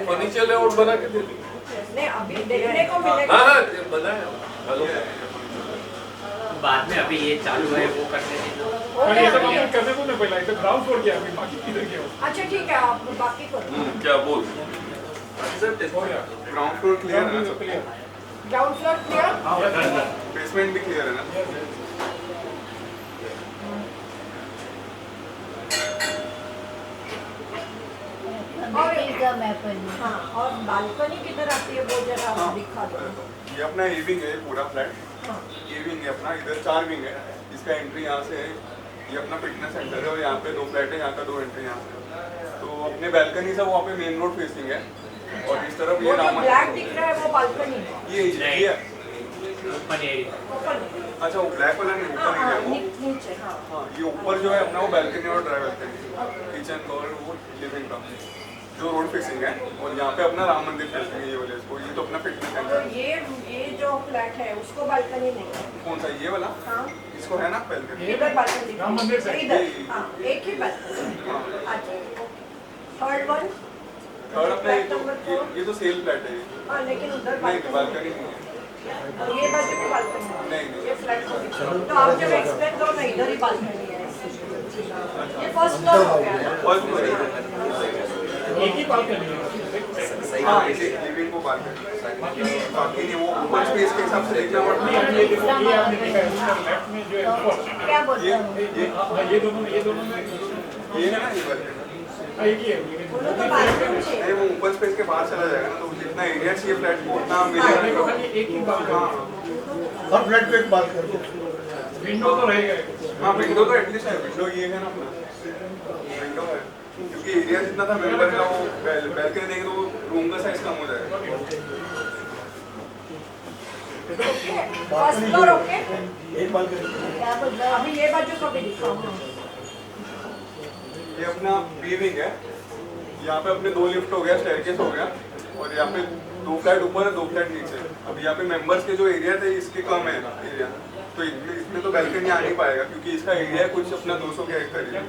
फर्नीचर लेआउट बना के दे देंगे। नहीं, अभी देखने को मिलेगा। हाँ बनाया, हेलो। बाद में अभी ये चालू है वो करने दीजिए। और ये सब करने को नहीं पहला, इधर ग्राउंड फ्लोर किया अभी, बाकी किधर गया? अच्छा ठीक है, आप बाकी करो। क्या बोल? ग्राउंड फ्लोर क्लियर है ना? Ground floor clear? बेसमेंट भी क्लियर है ना? और हाँ, और बालकनी किधर आती है वो जरा आप दिखा दो। ये अपना ए विंग है पूरा फ्लैट। ये विंग है अपना, इधर 4 विंग है, इसका एंट्री यहाँ से है। ये अपना फिटनेस सेंटर है और यहाँ पे 2 फ्लैट है, यहाँ का 2 एंट्री यहाँ से। तो अपने बालकनी से वहाँ पे मेन रोड फेसिंग है, और इस तरफ ये रामा ब्लैक दिख रहा है वो बालकनी है। ये ओपन एरिया। अच्छा, वो ब्लैक वाला नहीं, ऊपर नहीं है वो। नीचे हाँ। हाँ, ये ऊपर जो है अपना वो बालकनी और ड्राइव बालकनी, किचन और वो लिविंग का जो रोड फेसिंग है, और यहाँ पे अपना राम मंदिर फेसिंग है ये वाले इसको। ये तो अपना फिटनेस तो सेंटर है। ये जो फ्लैट है उसको बालकनी नहीं है। कौन सा, ये वाला? हाँ। इसको है ना बालकनी। इधर बालकनी राम मंदिर से इधर हाँ, एक ही बालकनी। अच्छा, थर्ड वन। थर्ड अपना ये तो सेल फ्लैट है ये। हाँ, लेकिन उधर नहीं, बालकनी नहीं है। ये बाजू की बालकनी नहीं, ये फ्लैट तो आप जब एक्सप्लेन करो ना, इधर ही बालकनी है। ये फर्स्ट फ्लोर हो गया ना? फर्स्ट फ्लोर एक ही बालकनी है। हाँ, लिविंग को बालकनी, बाकी नहीं। वो ओपन स्पेस के हिसाब से देखना पड़ता है। ये देखो, ये आपने देखा है उसका लेफ्ट में जो है ऊपर। क्या बोलते हैं? ये दोनों में ये है ना, ये बालकनी। एक ही है। बोलो तो बालकनी है। नहीं, वो ओपन स्पेस के बाहर चला जाएगा ना, तो जितना एरिया चाहिए फ्लैट को उतना मिलेगा। एक ही बालकनी। हर फ्लैट पे एक बालकनी। विंडो तो रहेगा। हाँ, विंडो तो एटलीस्ट है। विंडो ये है ना अपना, विंडो है, क्योंकि एरिया जितना था मेंबर का, वो बैल्कनी देंगे तो रूम का साइज कम हो जाएगा। First floor okay. एक बालकनी। क्या बोल रहे हो? अभी ये बाजू को भी दिखाओ। ये अपना बी विंग है, यहाँ पे अपने 2 लिफ्ट हो गया, स्टेयरकेस हो गया, और यहाँ पे 2 फ्लैट ऊपर है, 2 फ्लैट नीचे। अब यहाँ पे मेंबर्स के जो एरिया थे इसके कम है एरिया, तो इसमें तो बैल्कनी आ नहीं पाएगा, क्योंकि इसका एरिया कुछ अपना 200 के करीब है।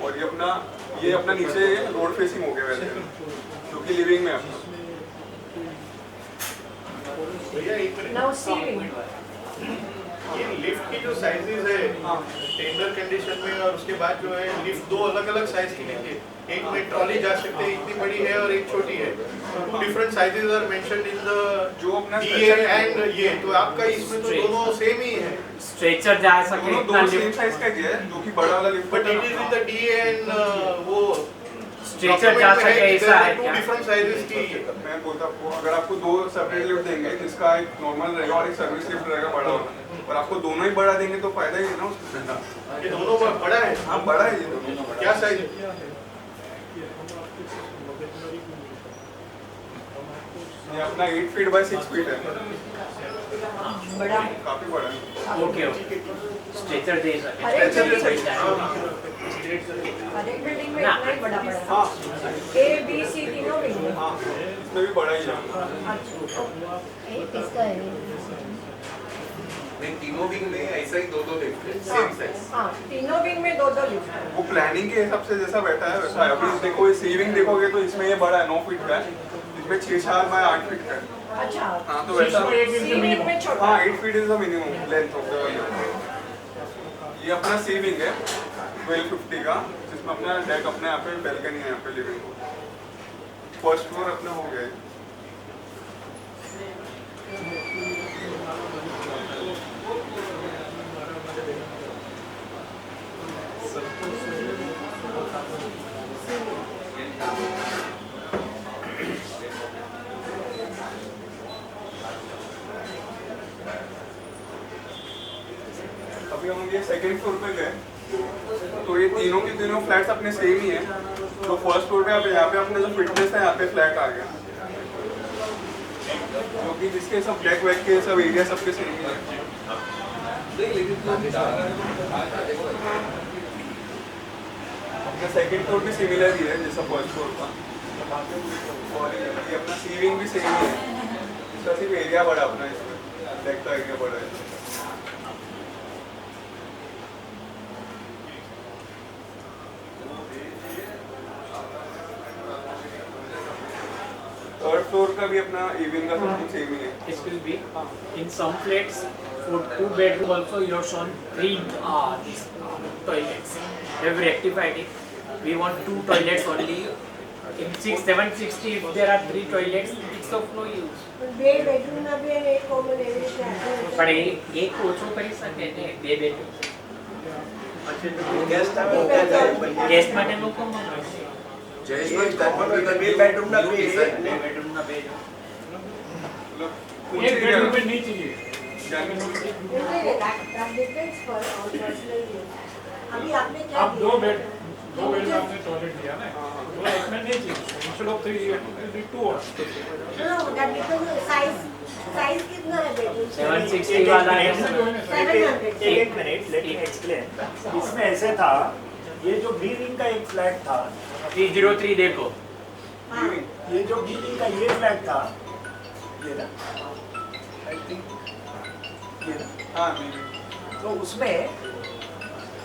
और ये अपना नीचे रोड फेसिंग हो गया वैसे, जो कि लिविंग में है अपना। Now ceiling. ये लिफ्ट की जो साइजेस है टेंडर कंडीशन में, और उसके बाद जो है लिफ्ट 2 अलग-अलग साइज की लेंगे। एक में ट्रॉली जा सकते हैं, इतनी बड़ी है, और एक छोटी है। 2 different sizes are mentioned in the जो अपना DA एंड ये, तो आपका इसमें तो दोनों सेम ही है। स्ट्रेचर जा सके दोनों इतना सेम लिफ्ट, साइज का है, जो कि बड़ा वाला lift but it is in the DA and वो स्ट्रेचर जा सके ऐसा है 2 क्या? डिफरेंट साइजेस की। मैं बोलता आपको, अगर आपको 2 सेपरेट लिफ्ट देंगे, जिसका एक नॉर्मल रहेगा और एक सर्विस लिफ्ट रहेगा बड़ा वाला, और आपको दोनों ही बड़ा देंगे तो फायदा ही है ना उसमें। ये दोनों बड़ा है। हाँ, बड़ा है ये दोनों। क्या साइज? ये अपना 8 फीट बाय 6 फीट है, बड़ा काफी बड़ा है। ओके ओके स्ट्रेचर जैसा हर एक बिल्डिंग स्ट्रेचर हर एक बिल्डिंग में ना। इतना ही बड़ा बड़ा हाँ A B C तीनों बिल्डिंग हाँ, इसमें भी बड़ा ही है। किसका है नहीं तीनों विंग में ऐसा ही 2-2 लिफ्ट है सेम साइज। हाँ तीनों विंग में 2-2 लिफ्ट है। वो प्लानिंग के हिसाब से जैसा बैठा है वैसा है। अभी देखो ये सीलिंग देखोगे तो इसमें ये बड़ा है 9 फीट का है, इसमें 6-4 बाय 8 फीट का है। अच्छा हाँ तो वैसा सीलिंग में छोटा हाँ 8 feet is the minimum length of the. ये अपना सी विंग है 1250 का, जिसमें अपना डेक अपने यहाँ पे बैल्कनी है, यहाँ पे लिविंग फर्स्ट फ्लोर अपना हो गया है। अभी हम ये सेकंड फ्लोर पे गए तो ये तीनों के तीनों फ्लैट्स अपने सेम ही है। तो फर्स्ट फ्लोर पे आप यहाँ पे अपने जो फिटनेस है यहाँ पे फ्लैट आ गया, क्योंकि जिसके सब ब्लैक वैक के सब एरिया सबके सेम ही है। अपना सेकंड फ्लोर भी सिमिलर ही है जैसा फर्स्ट फ्लोर का, और ये अपना सीलिंग भी सेम ही है। इसका सिर्फ एरिया बड़ा अपना, इसमें ब्लैक का एरिया बड़ा है। थर्ड फ्लोर का भी अपना इविंग का सब कुछ सेम ही है। This will be in some flats for 2 bedroom also you have shown 3 toilets. We have rectified it. We want 2 toilets only. In 760 if there are 3 toilets, it's of no use. બે બેડરૂમ ના બે અને એક કોમન એવી રીતે પણ એક ઓછો કરી શકે ને 2 bedroom. ગેસ્ટ માટે લોકો મંગાવે. जयेशભાई that would be the બે બેડરૂમ ના new બે design. बेडरूम ना बेडरूम. कुछ एक एरिया बेडरूम में नहीं चाहिए। Depends for personal use. अभी आपने क्या आप दिया? 2 बेड में आपने टॉयलेट दिया ना, तो इसमें नहीं चाहिए। इंस्टेड ऑफ 3 2 और नो दैट डिपेंड्स साइज कितना है बेडरूम? 760 वाला है. एक मिनट लेट मी एक्सप्लेन। इसमें ऐसे था, ये जो बी विंग का एक फ्लैट था, 303 देखो. हाँ ये जो बी विंग का ये फ्लैट था, ये ना आई थिंक ये ना, हाँ तो उसमें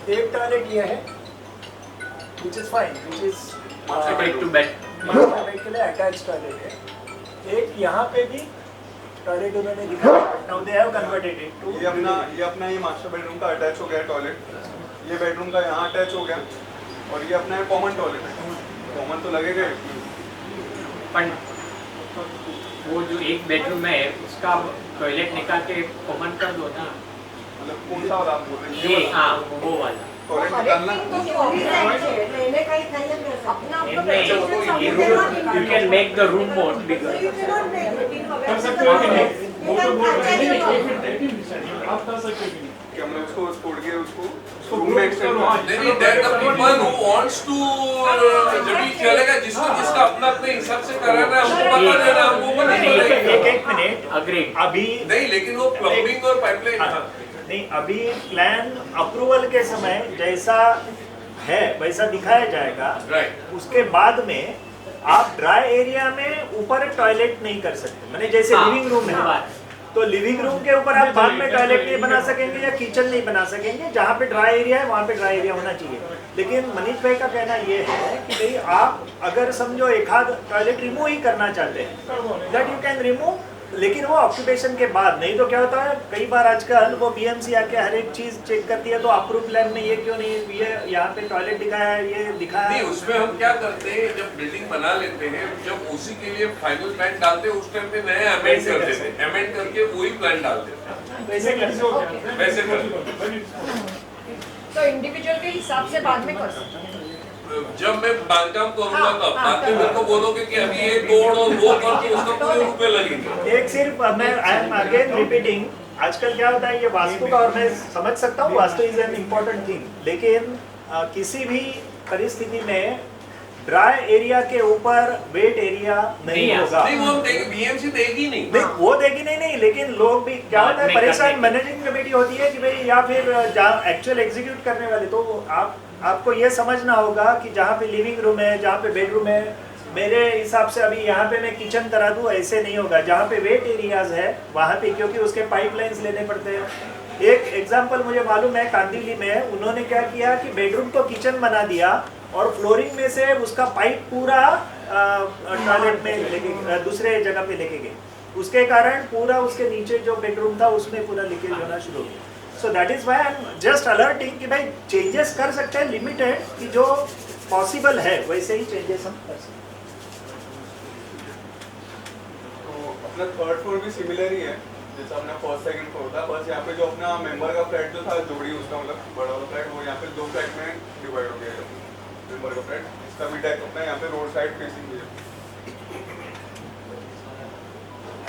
एक टॉयलेट ये है which is fine, which is Separate to bed. Master bed के लिए अटैच टॉयलेट है। एक यहाँ पे भी टॉयलेट उन्होंने दिखाया, now they have converted it to ये अपना ये मास्टर बेडरूम का अटैच हो गया टॉयलेट, ये बेडरूम का यहाँ अटैच हो गया, और ये अपना कॉमन टॉयलेट है। कॉमन तो लगेगा ही। पण वो जो एक बेडरूम है उसका टॉयलेट निकाल के कॉमन कर दो ना. मतलब कौन सा वाला आप बोल रहे हैं? ये हाँ वो वाला. टॉयलेट हर एक निकालना विंग तो ओनली साइड है એટલે એને કઈ થઈ જ નહીં अपना नहीं, अपना ये room you can make the room more bigger. You can not make it कर सकते हो कि नहीं? वो तो बोल रहे हैं You can आप कर सकते हो कि नहीं? कि हम लोग उसको छोड़ के उसको रूम में एक्सटेंड हाँ, नहीं that the people who wants to जब भी चलेगा जिसको जिसका अपना अपने हिसाब से कराना है हमको बता देना, हमको बता देना. एक मिनट Agreed. अभी नहीं लेकिन वो प्लम्बिंग और पाइपलाइन नहीं, अभी प्लान अप्रूवल के समय जैसा है वैसा दिखाया जाएगा। राइट. उसके बाद में आप ड्राई एरिया में ऊपर टॉयलेट नहीं कर सकते, मैंने जैसे हाँ, लिविंग रूम है तो लिविंग रूम के ऊपर आप बाद में टॉयलेट नहीं बना सकेंगे या किचन नहीं बना सकेंगे। जहाँ पे ड्राई एरिया है वहाँ पे ड्राई एरिया होना चाहिए। लेकिन मनीष भाई का कहना ये है कि भाई आप अगर समझो एक आध टॉयलेट रिमूव ही करना चाहते हैं दैट यू कैन रिमूव, लेकिन वो ऑक्यूपेशन के बाद। नहीं तो क्या होता है कई बार आजकल वो बीएमसी आके हर एक चीज चेक करती है, तो अप्रूव प्लान में ये क्यों नहीं, ये यहाँ पे टॉयलेट दिखाया है, ये दिखाया नहीं है। उसमें हम क्या करते हैं जब बिल्डिंग बना लेते हैं, जब उसी के लिए फाइनल प्लान डालते हैं उस टाइम पे नया अमेंड कर देते हैं, अमेंड करके वही प्लान डालते हैं. वैसे कैसे हो गया? वैसे कर तो इंडिविजुअल के हिसाब से बाद में कर सकते हैं। जब मैं बांधकाम करूंगा तब बाद में मेरे को बोलोगे कि अभी ये तोड़ और वो कर तो उसका पूरे रुपए लगेंगे. एक सिर्फ मैं आई एम अगेन रिपीटिंग, आजकल क्या होता है ये वास्तु का, और मैं समझ सकता हूँ vastu is an important thing, लेकिन किसी भी परिस्थिति में ड्राई एरिया के ऊपर वेट एरिया नहीं नहीं, होगा। नहीं वो बीएमसी देगी नहीं। नहीं वो देगी नहीं, लेकिन लोग भी क्या होता है में परेशान, करने मैनेजिंग कमेटी होती है कि भाई या फिर जहाँ एक्चुअल एग्जीक्यूट करने वाले, तो आपको ये समझना होगा कि जहाँ पे लिविंग रूम है, जहाँ पे बेडरूम है, मेरे हिसाब से अभी यहाँ पे मैं किचन करा दूँ ऐसे नहीं होगा। जहाँ पे वेट एरियाज है वहाँ पे, क्योंकि उसके पाइपलाइंस लेने पड़ते हैं। एक एग्जांपल मुझे मालूम है कांदिवली में, उन्होंने क्या किया कि बेडरूम को किचन बना दिया और फ्लोरिंग में से उसका पाइप पूरा टॉयलेट में लेके दूसरे जगह पे लेके गए। उसके कारण पूरा उसके नीचे जो बेडरूम था उसमें पूरा लीकेज होना शुरू हो गया। So that is why I am just alerting कि भाई चेंजेस कर सकते हैं लिमिटेड, कि जो पॉसिबल है वैसे ही चेंजेस हम कर सकते हैं। तो अपना थर्ड फ्लोर भी सिमिलर ही है जैसा अपना फर्स्ट सेकंड फ्लोर था, बस यहाँ पे जो अपना मेंबर का फ्लैट जो था जोड़ी उसका मतलब बड़ा वाला फ्लैट, वो यहाँ पे 2 फ्लैट में डिवाइड हो गया है मेंबर का फ्लैट। इसका भी डेक अपना यहाँ पे रोड साइड फेसिंग भी है।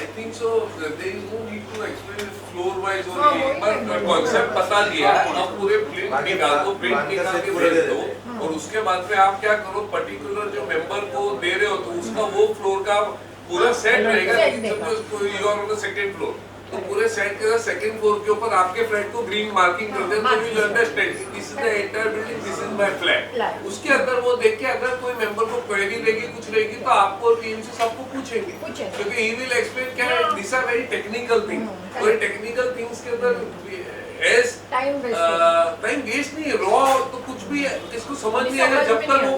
I think so. There is no need to explain it floor wise or पर concept बता दिया। अब पूरे प्रिंट निकाल दो, प्रिंट निकाल के भेज दो, और उसके बाद में आप क्या करो, पर्टिकुलर जो मेंबर को दे रहे हो तो उसका वो फ्लोर का पूरा सेट रहेगा। You are on the second floor, तो पूरे सेट के सेकंड फ्लोर के ऊपर आपके फ्लैट को ग्रीन मार्किंग कर दे, तो will understand this is the entire building, this is my flat. उसके अंदर वो देख के अगर कोई मेंबर को क्वेरी रहेगी, कुछ रहेगी, तो आपको और पीएमसी सबको पूछेंगे, क्योंकि ही विल एक्सप्लेन क्या है। This are very technical thing, और टेक्निकल थिंग्स के अंदर एज टाइम वेस्ट नहीं है। रॉ तो कुछ भी इसको समझ नहीं आएगा जब तक वो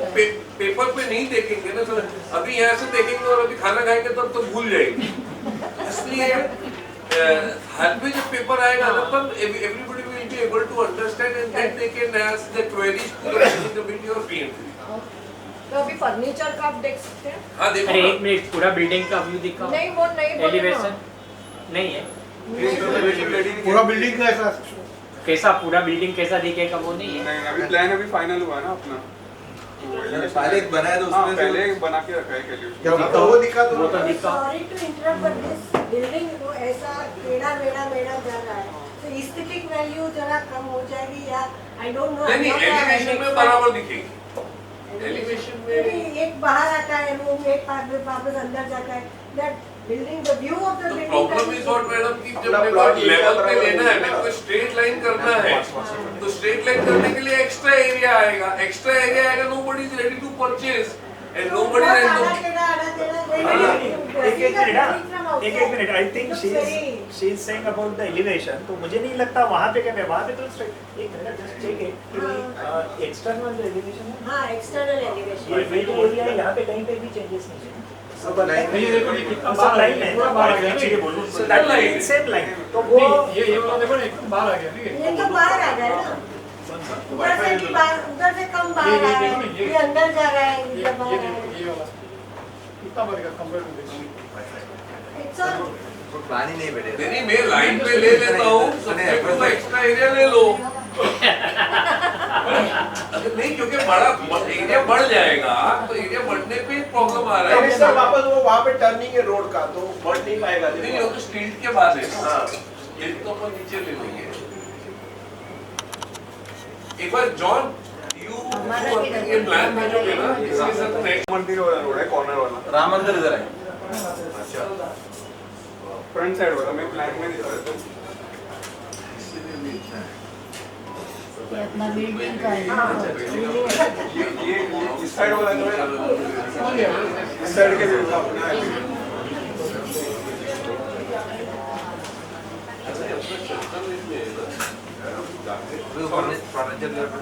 पेपर पे नहीं देखेंगे ना। अभी यहाँ से देखेंगे और अभी खाना खाएंगे तब तो भूल जाएंगे। इसलिए हाथ में जब पेपर आएगा तब everybody will be able to understand and then they can ask the queries to the committee or PMC। तो अभी फर्नीचर का आप देख सकते हैं। हाँ देखो। अरे एक मिनट, पूरा बिल्डिंग का व्यू दिखाओ। नहीं वो नहीं बोले एलिवेशन नहीं है। पूरा बिल्डिंग का ऐसा कैसा पूरा बिल्डिंग कैसा दिखेगा वो नहीं है। नहीं, अभी प्लान अभी फाइनल हुआ है ना अपना, पहले एक बनाया था उसमें पहले एक बना के रखा है के लिए। वो दिखा दो। वो तो दिखा। Sorry to interrupt but this building को ऐसा टेढ़ा मेढ़ा जा रहा है, तो एस्थेटिक वैल्यू जरा कम हो जाएगी या आई डोंट नो। नहीं एलिवेशन में बराबर दिखेगी। एलिवेशन में एक बाहर आता है रूम, एक वापस अंदर जाता है। That building the view of the building. Problem is what madam की जब मेरे को लेवल पे लेना है, मेरे को स्ट्रेट लाइन करना है, तो स्ट्रेट लाइन करने के लिए एक्स्ट्रा एरिया आएगा। एक्स्ट्रा एरिया आएगा, nobody is ready to purchase and nobody एक minute I think she is saying about the elevation, तो मुझे नहीं लगता वहां पे क्या है, वहां पे तो एक minute just check it external elevation है। हां एक्सटर्नल एलिवेशन ये वेट एरिया यहाँ पे कहीं पे भी चेंजेस नहीं है। ये देखो ये कितना बाहर आ गया, पूरा बाहर आ गया ना। So that line, same line. तो वो ये वाला देखो ना एकदम बाहर आ गया ना। ये तो बाहर आ गया ना, उधर से कम बाहर आ रहा है, ये अंदर जा रहा है, ये बाहर आ रहा देखो है। ये वाला कितना बढ़ेगा compare to this. It's all plan ही नहीं बैठे। नहीं मैं लाइन पे ले लेता हूँ, सबसे पहले एक्स्ट्रा एरिया ले लो। नहीं क्योंकि बड़ा एरिया बढ़ जाएगा, तो एरिया बढ़ने पे प्रॉब्लम आ रहा है। सर वापस वो वहाँ पे टर्निंग है रोड का, तो बढ़ नहीं पाएगा। नहीं वो तो स्ट्रीट के बाद है ना, ये तो अपन नीचे ले लेंगे। एक बार जॉन ये प्लान भेजोगे ना, इसके साथ नेक्स्ट मंदिर वाला रोड है, कॉर्नर वाला राम मंदिर इधर है। अच्छा फ्रंट साइड वाला मैं प्लान में दिखा देता हूँ। अपना बिल्डिंग का है। ये इस साइड वाला जो है, इस साइड के जो अपना है।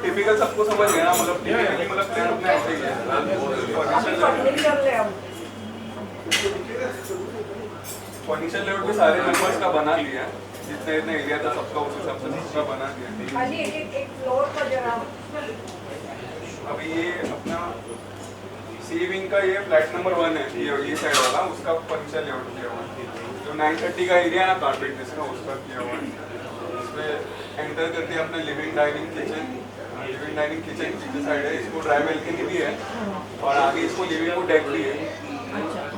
टिपिकल सबको समझ गया ना, मतलब टिपिकली मतलब प्लान अपना ऐसे ही है। फर्नीचर ले आओ। फर्नीचर लेआउट भी सारे मेंबर्स का बना दिया है, जितना इतना एरिया था सबका उस हिसाब से सबका बना दिया। खाली एक फ्लोर पर जरा। अभी ये अपना सी विंग का ये फ्लैट नंबर 1 है, ये साइड वाला, उसका फर्नीचर लेआउट किया हुआ है। जो 930 का एरिया ना कारपेट जिसका, उसका किया हुआ है। इसमें एंटर करते हैं अपना लिविंग डाइनिंग किचन पीछे साइड है, इसको ड्राई बालकनी भी है, और आगे इसको लिविंग को डेक भी है,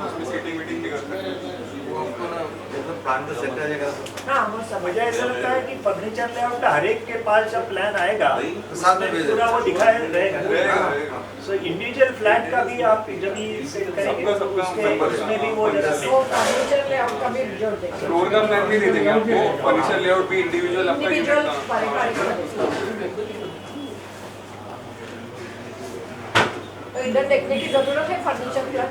उसमें सीटिंग वीटिंग भी कर सकते हैं। वो आपको ना खान का सेट रहेगा हाँ वो सब मुझे ऐसा लगता है कि फर्नीचर लेआउट का हर एक के पास जब प्लान आएगा तो साथ में भेज पूरा वो दिखाया रहेगा। रहेगा। सो इंडिविजुअल फ्लैट का भी आप जब ही सेट करेंगे तो उसमें भी वो जरा वो फर्नीचर लेआउट का भी जोड़ देंगे फ्लोर का प्लान भी दे देंगे आपको, फर्नीचर लेआउट भी इंडिविजुअल आपका इंडिविजुअल यूनिट का। पारिवारिक तो इधर देखने की जरूरत है फर्नीचर प्लान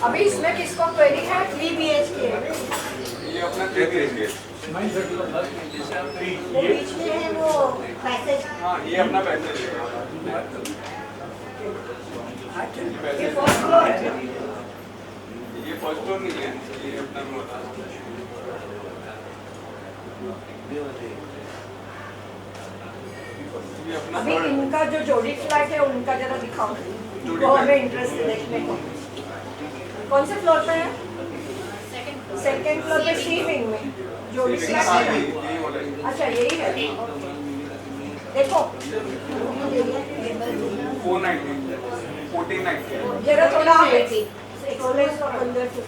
अभी इसमें किसको क्वेरी है 3 BHK ये अपना 3 BHK। वो बीच में है वो पैसेज हाँ ये अपना पैसेज है। ये फर्स्ट फ्लोर है ये फर्स्ट फ्लोर नहीं है, ये अपना ये अपना अभी इनका जो जोड़ी फ्लैट है उनका जरा दिखाओ वो हमें इंटरेस्ट देखने को कौन से फ्लोर पे है सेकंड फ्लोर पे सी विंग में जोड़ी फ्लैट है यही वाला है। अच्छा यही है देखो 490, 1490। जरा थोड़ा एक्सप्लेन कर अंदर से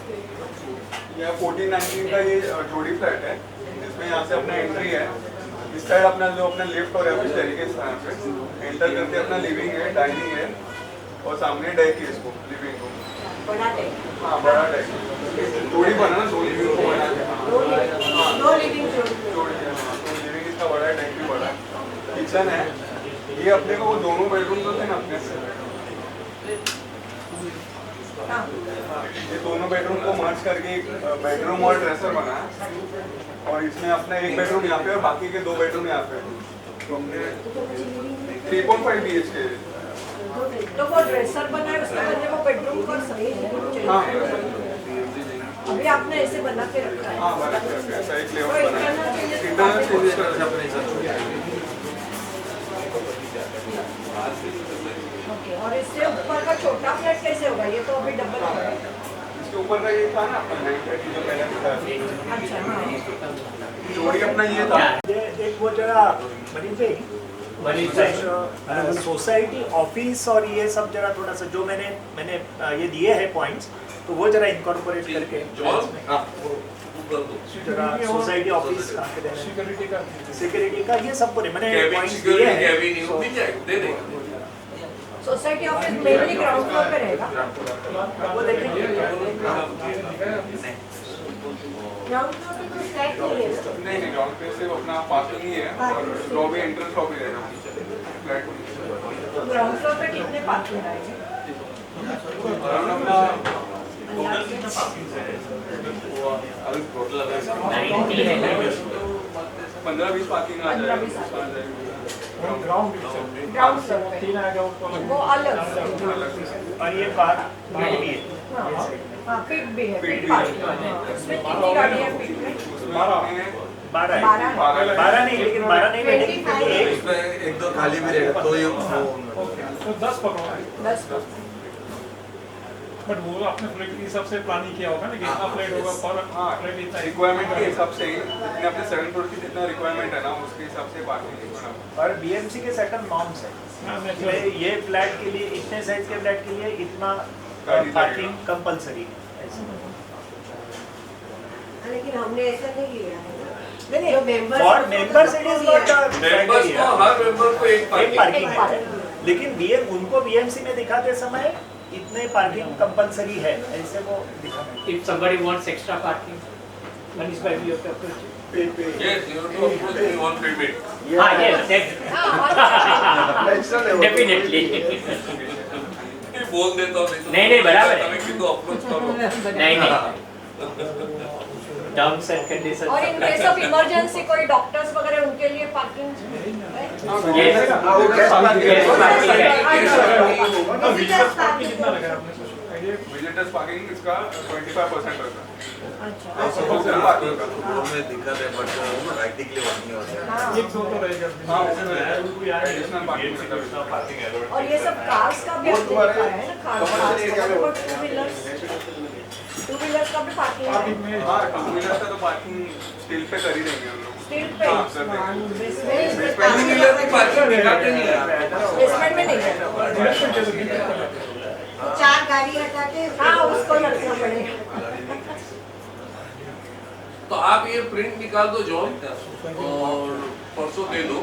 यह 1419 का ये जोड़ी फ्लैट है, जिसमें यहाँ से अपना एंट्री है। इस साइड अपना जो अपना लिफ्ट और ऑफिस तरीके से यहाँ पे एंटर करते अपना लिविंग है, डाइनिंग है और सामने डेक है इसको लिविंग को। बड़ा टेक हाँ बड़ा डेक जोड़ी बना ना, दो लिविंग को बना के। हाँ दो लिविंग जोड़ी जोड़ी है। हाँ तो लिविंग इसका बड़ा है, डेक भी बड़ा है, किचन है। ये अपने को वो दोनों बेडरूम जो थे ना अपने से, ये दोनों बेडरूम को मर्ज करके एक बेडरूम और ड्रेसर बना है और इसमें अपना एक बेडरूम यहाँ पे और बाकी के 2 बेडरूम यहाँ पे। तो हमने 3.5 BHK। तो वो ड्रेसर बना है उसके बदले वो बेडरूम कर सही हाँ अभी आपने ऐसे बना के रखा है हाँ बना के रखा है, ऐसा एक तो लेआउट बना है। इंटरनल चेंजेस कर सकते अपने हिसाब से। ओके और इससे ऊपर का छोटा फ्लैट कैसे होगा ये तो अभी डबल होगा इसके ऊपर का ये था ना अपना 930 जो पहले दिखाया, अच्छा हाँ जोड़ी अपना ये था। एक वो जरा सोसाइटी ऑफिस और ये सब जरा थोड़ा सा जो मैंने ये दिए हैं पॉइंट्स, तो वो जरा इनकॉर्पोरेट करके जरा सोसाइटी ऑफिस सिक्योरिटी का ये सब पूरे मैंने पॉइंट्स दिए हैं। Society office mainly ground floor पे रहेगा वो देखेंगे ग्राउंड फ्लोर पे कोई फ्लैट नहीं है नहीं ग्राउंड पे सिर्फ अपना पार्किंग ही है और लॉबी एंट्रेंस लॉबी रहेगा फ्लैट। तो ग्राउंड फ्लोर पे कितने पार्किंग आएंगे अपना 15-20 पार्किंग आ जाएगी। ग्राउंड फ्लोर पे वो अलग और ये पार्क भी है। हाँ पिट भी है पिट पार्किंग उसमें कितनी गाड़ियाँ हैं पिट में 12 नहीं, लेकिन 12 नहीं बैठेगी। इसमें 1-2 खाली भी रहेगा तो ये तो 10 पकड़ो 10 बट वो आपने फ्लैट के हिसाब से प्लानिंग किया होगा ना कि इतना फ्लैट होगा पर फ्लैट इतना रिक्वायरमेंट के हिसाब से ही जितने अपने 7 फ्लोर की जितना रिक्वायरमेंट है ना उसके हिसाब से पार्किंग। और बीएमसी के सर्टेन नॉर्म्स है, ये फ्लैट के लिए इतने साइज के फ्लैट के लिए इतना पार्किंग कंपलसरी है। लेकिन हमने ऐसा नहीं लिया है जो मेंबर्स और members it is not members को हर मेंबर को एक पार्किंग है, लेकिन बीएम उनको बीएमसी में दिखाते समय इतने पार्किंग कंपलसरी है ऐसे वो दिखाना। If somebody wants extra parking, Manish bhai, you have to approach. Yes, you have to approach me on payment. Yes, definitely. बोल देता हूँ नहीं बराबर है। हमें कितना अप्रोच करो। नहीं टर्म्स एंड कंडीशंस और इन केस ऑफ इमरजेंसी कोई डॉक्टर्स वगैरह उनके लिए पार्किंग कितना लगा आपने सोचा ये विजिटर्स पार्किंग इसका 25% होगा। अच्छा में दिक्कत है बट प्रैक्टिकली वर्क नहीं होता है। एक दो तो रहेगा हाँ एडिशनल पार्किंग और ये सब कार्स का भी आपने देखा है ना कार्स टू व्हीलर्स का भी पार्किंग है हाँ 2 व्हीलर का तो पार्किंग स्टिल पे कर ही देंगे हम लोग। स्टील पे हाँ, कर देंगे। बेसमेंट में नहीं है तो 4 गाड़ी हटा के हाँ उसको रखना पड़ेगा। तो आप ये प्रिंट निकाल दो जॉन और परसों दे दो।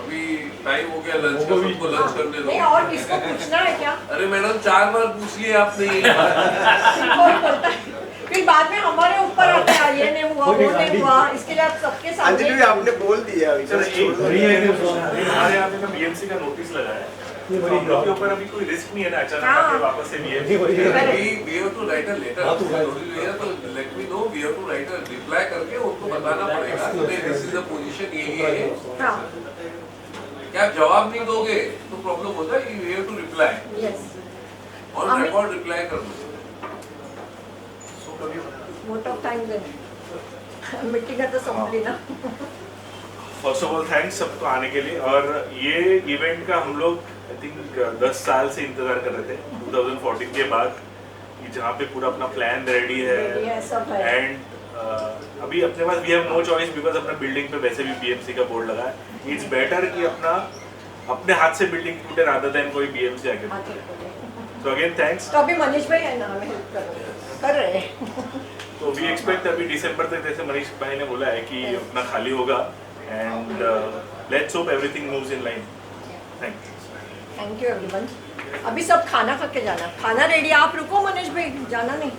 अभी टाइम हो गया लंच का, सबको लंच करने दो। नहीं और किसको पूछना है क्या? अरे मैडम 4 बार पूछ लिए आपने। कोई बोलता है फिर बाद में हमारे ऊपर आता है ये नहीं हुआ वो नहीं हुआ, इसके लिए आप सबके सामने अंजलि भी आपने बोल दिया अभी। सर हमारे यहाँ पे ना बीएमसी का नोटिस लगा है, तो हम लोग के ऊपर अभी कोई रिस्क नहीं है ना अचानक आके वापस से BMC. We have to write a letter. तो let me know. We have to write a reply करके उनको बताना पड़ेगा कि this is the position यही है। क्या आप जवाब नहीं दोगे तो प्रॉब्लम होता है। You have to reply. Yes. और रिकॉर्ड रिप्लाई कर दो। वोट ऑफ टाइम दें। मीटिंग तो संभली ना। फर्स्ट ऑफ ऑल थैंक्स सबको आने के लिए। और ये इवेंट का हम लोग आई थिंक 10 साल से इंतजार कर रहे थे 2014 के बाद, कि जहाँ पे पूरा अपना प्लान रेडी है। एंड अभी अपने पास we have no choice because अपना बिल्डिंग पे वैसे भी बीएमसी का बोर्ड लगा है। इट्स बेटर कि अपने हाथ से बिल्डिंग टूटे रादर देन कोई बीएमसी आके। तो अगेन थैंक्स। तो अभी मनीष भाई है ना, हमें हेल्प कर रहे हैं। तो वी एक्सपेक्ट अभी दिसंबर तक, जैसे मनीष भाई ने बोला है कि अपना खाली होगा। And let's hope everything moves in line. Thank you everyone. अभी सब खाना खा के जाना, खाना रेडी। आप रुको मनीष भाई, जाना नहीं।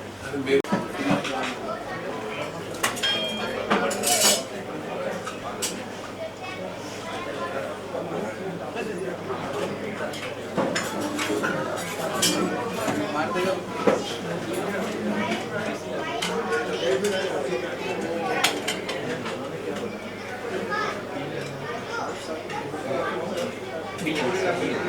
Thank you.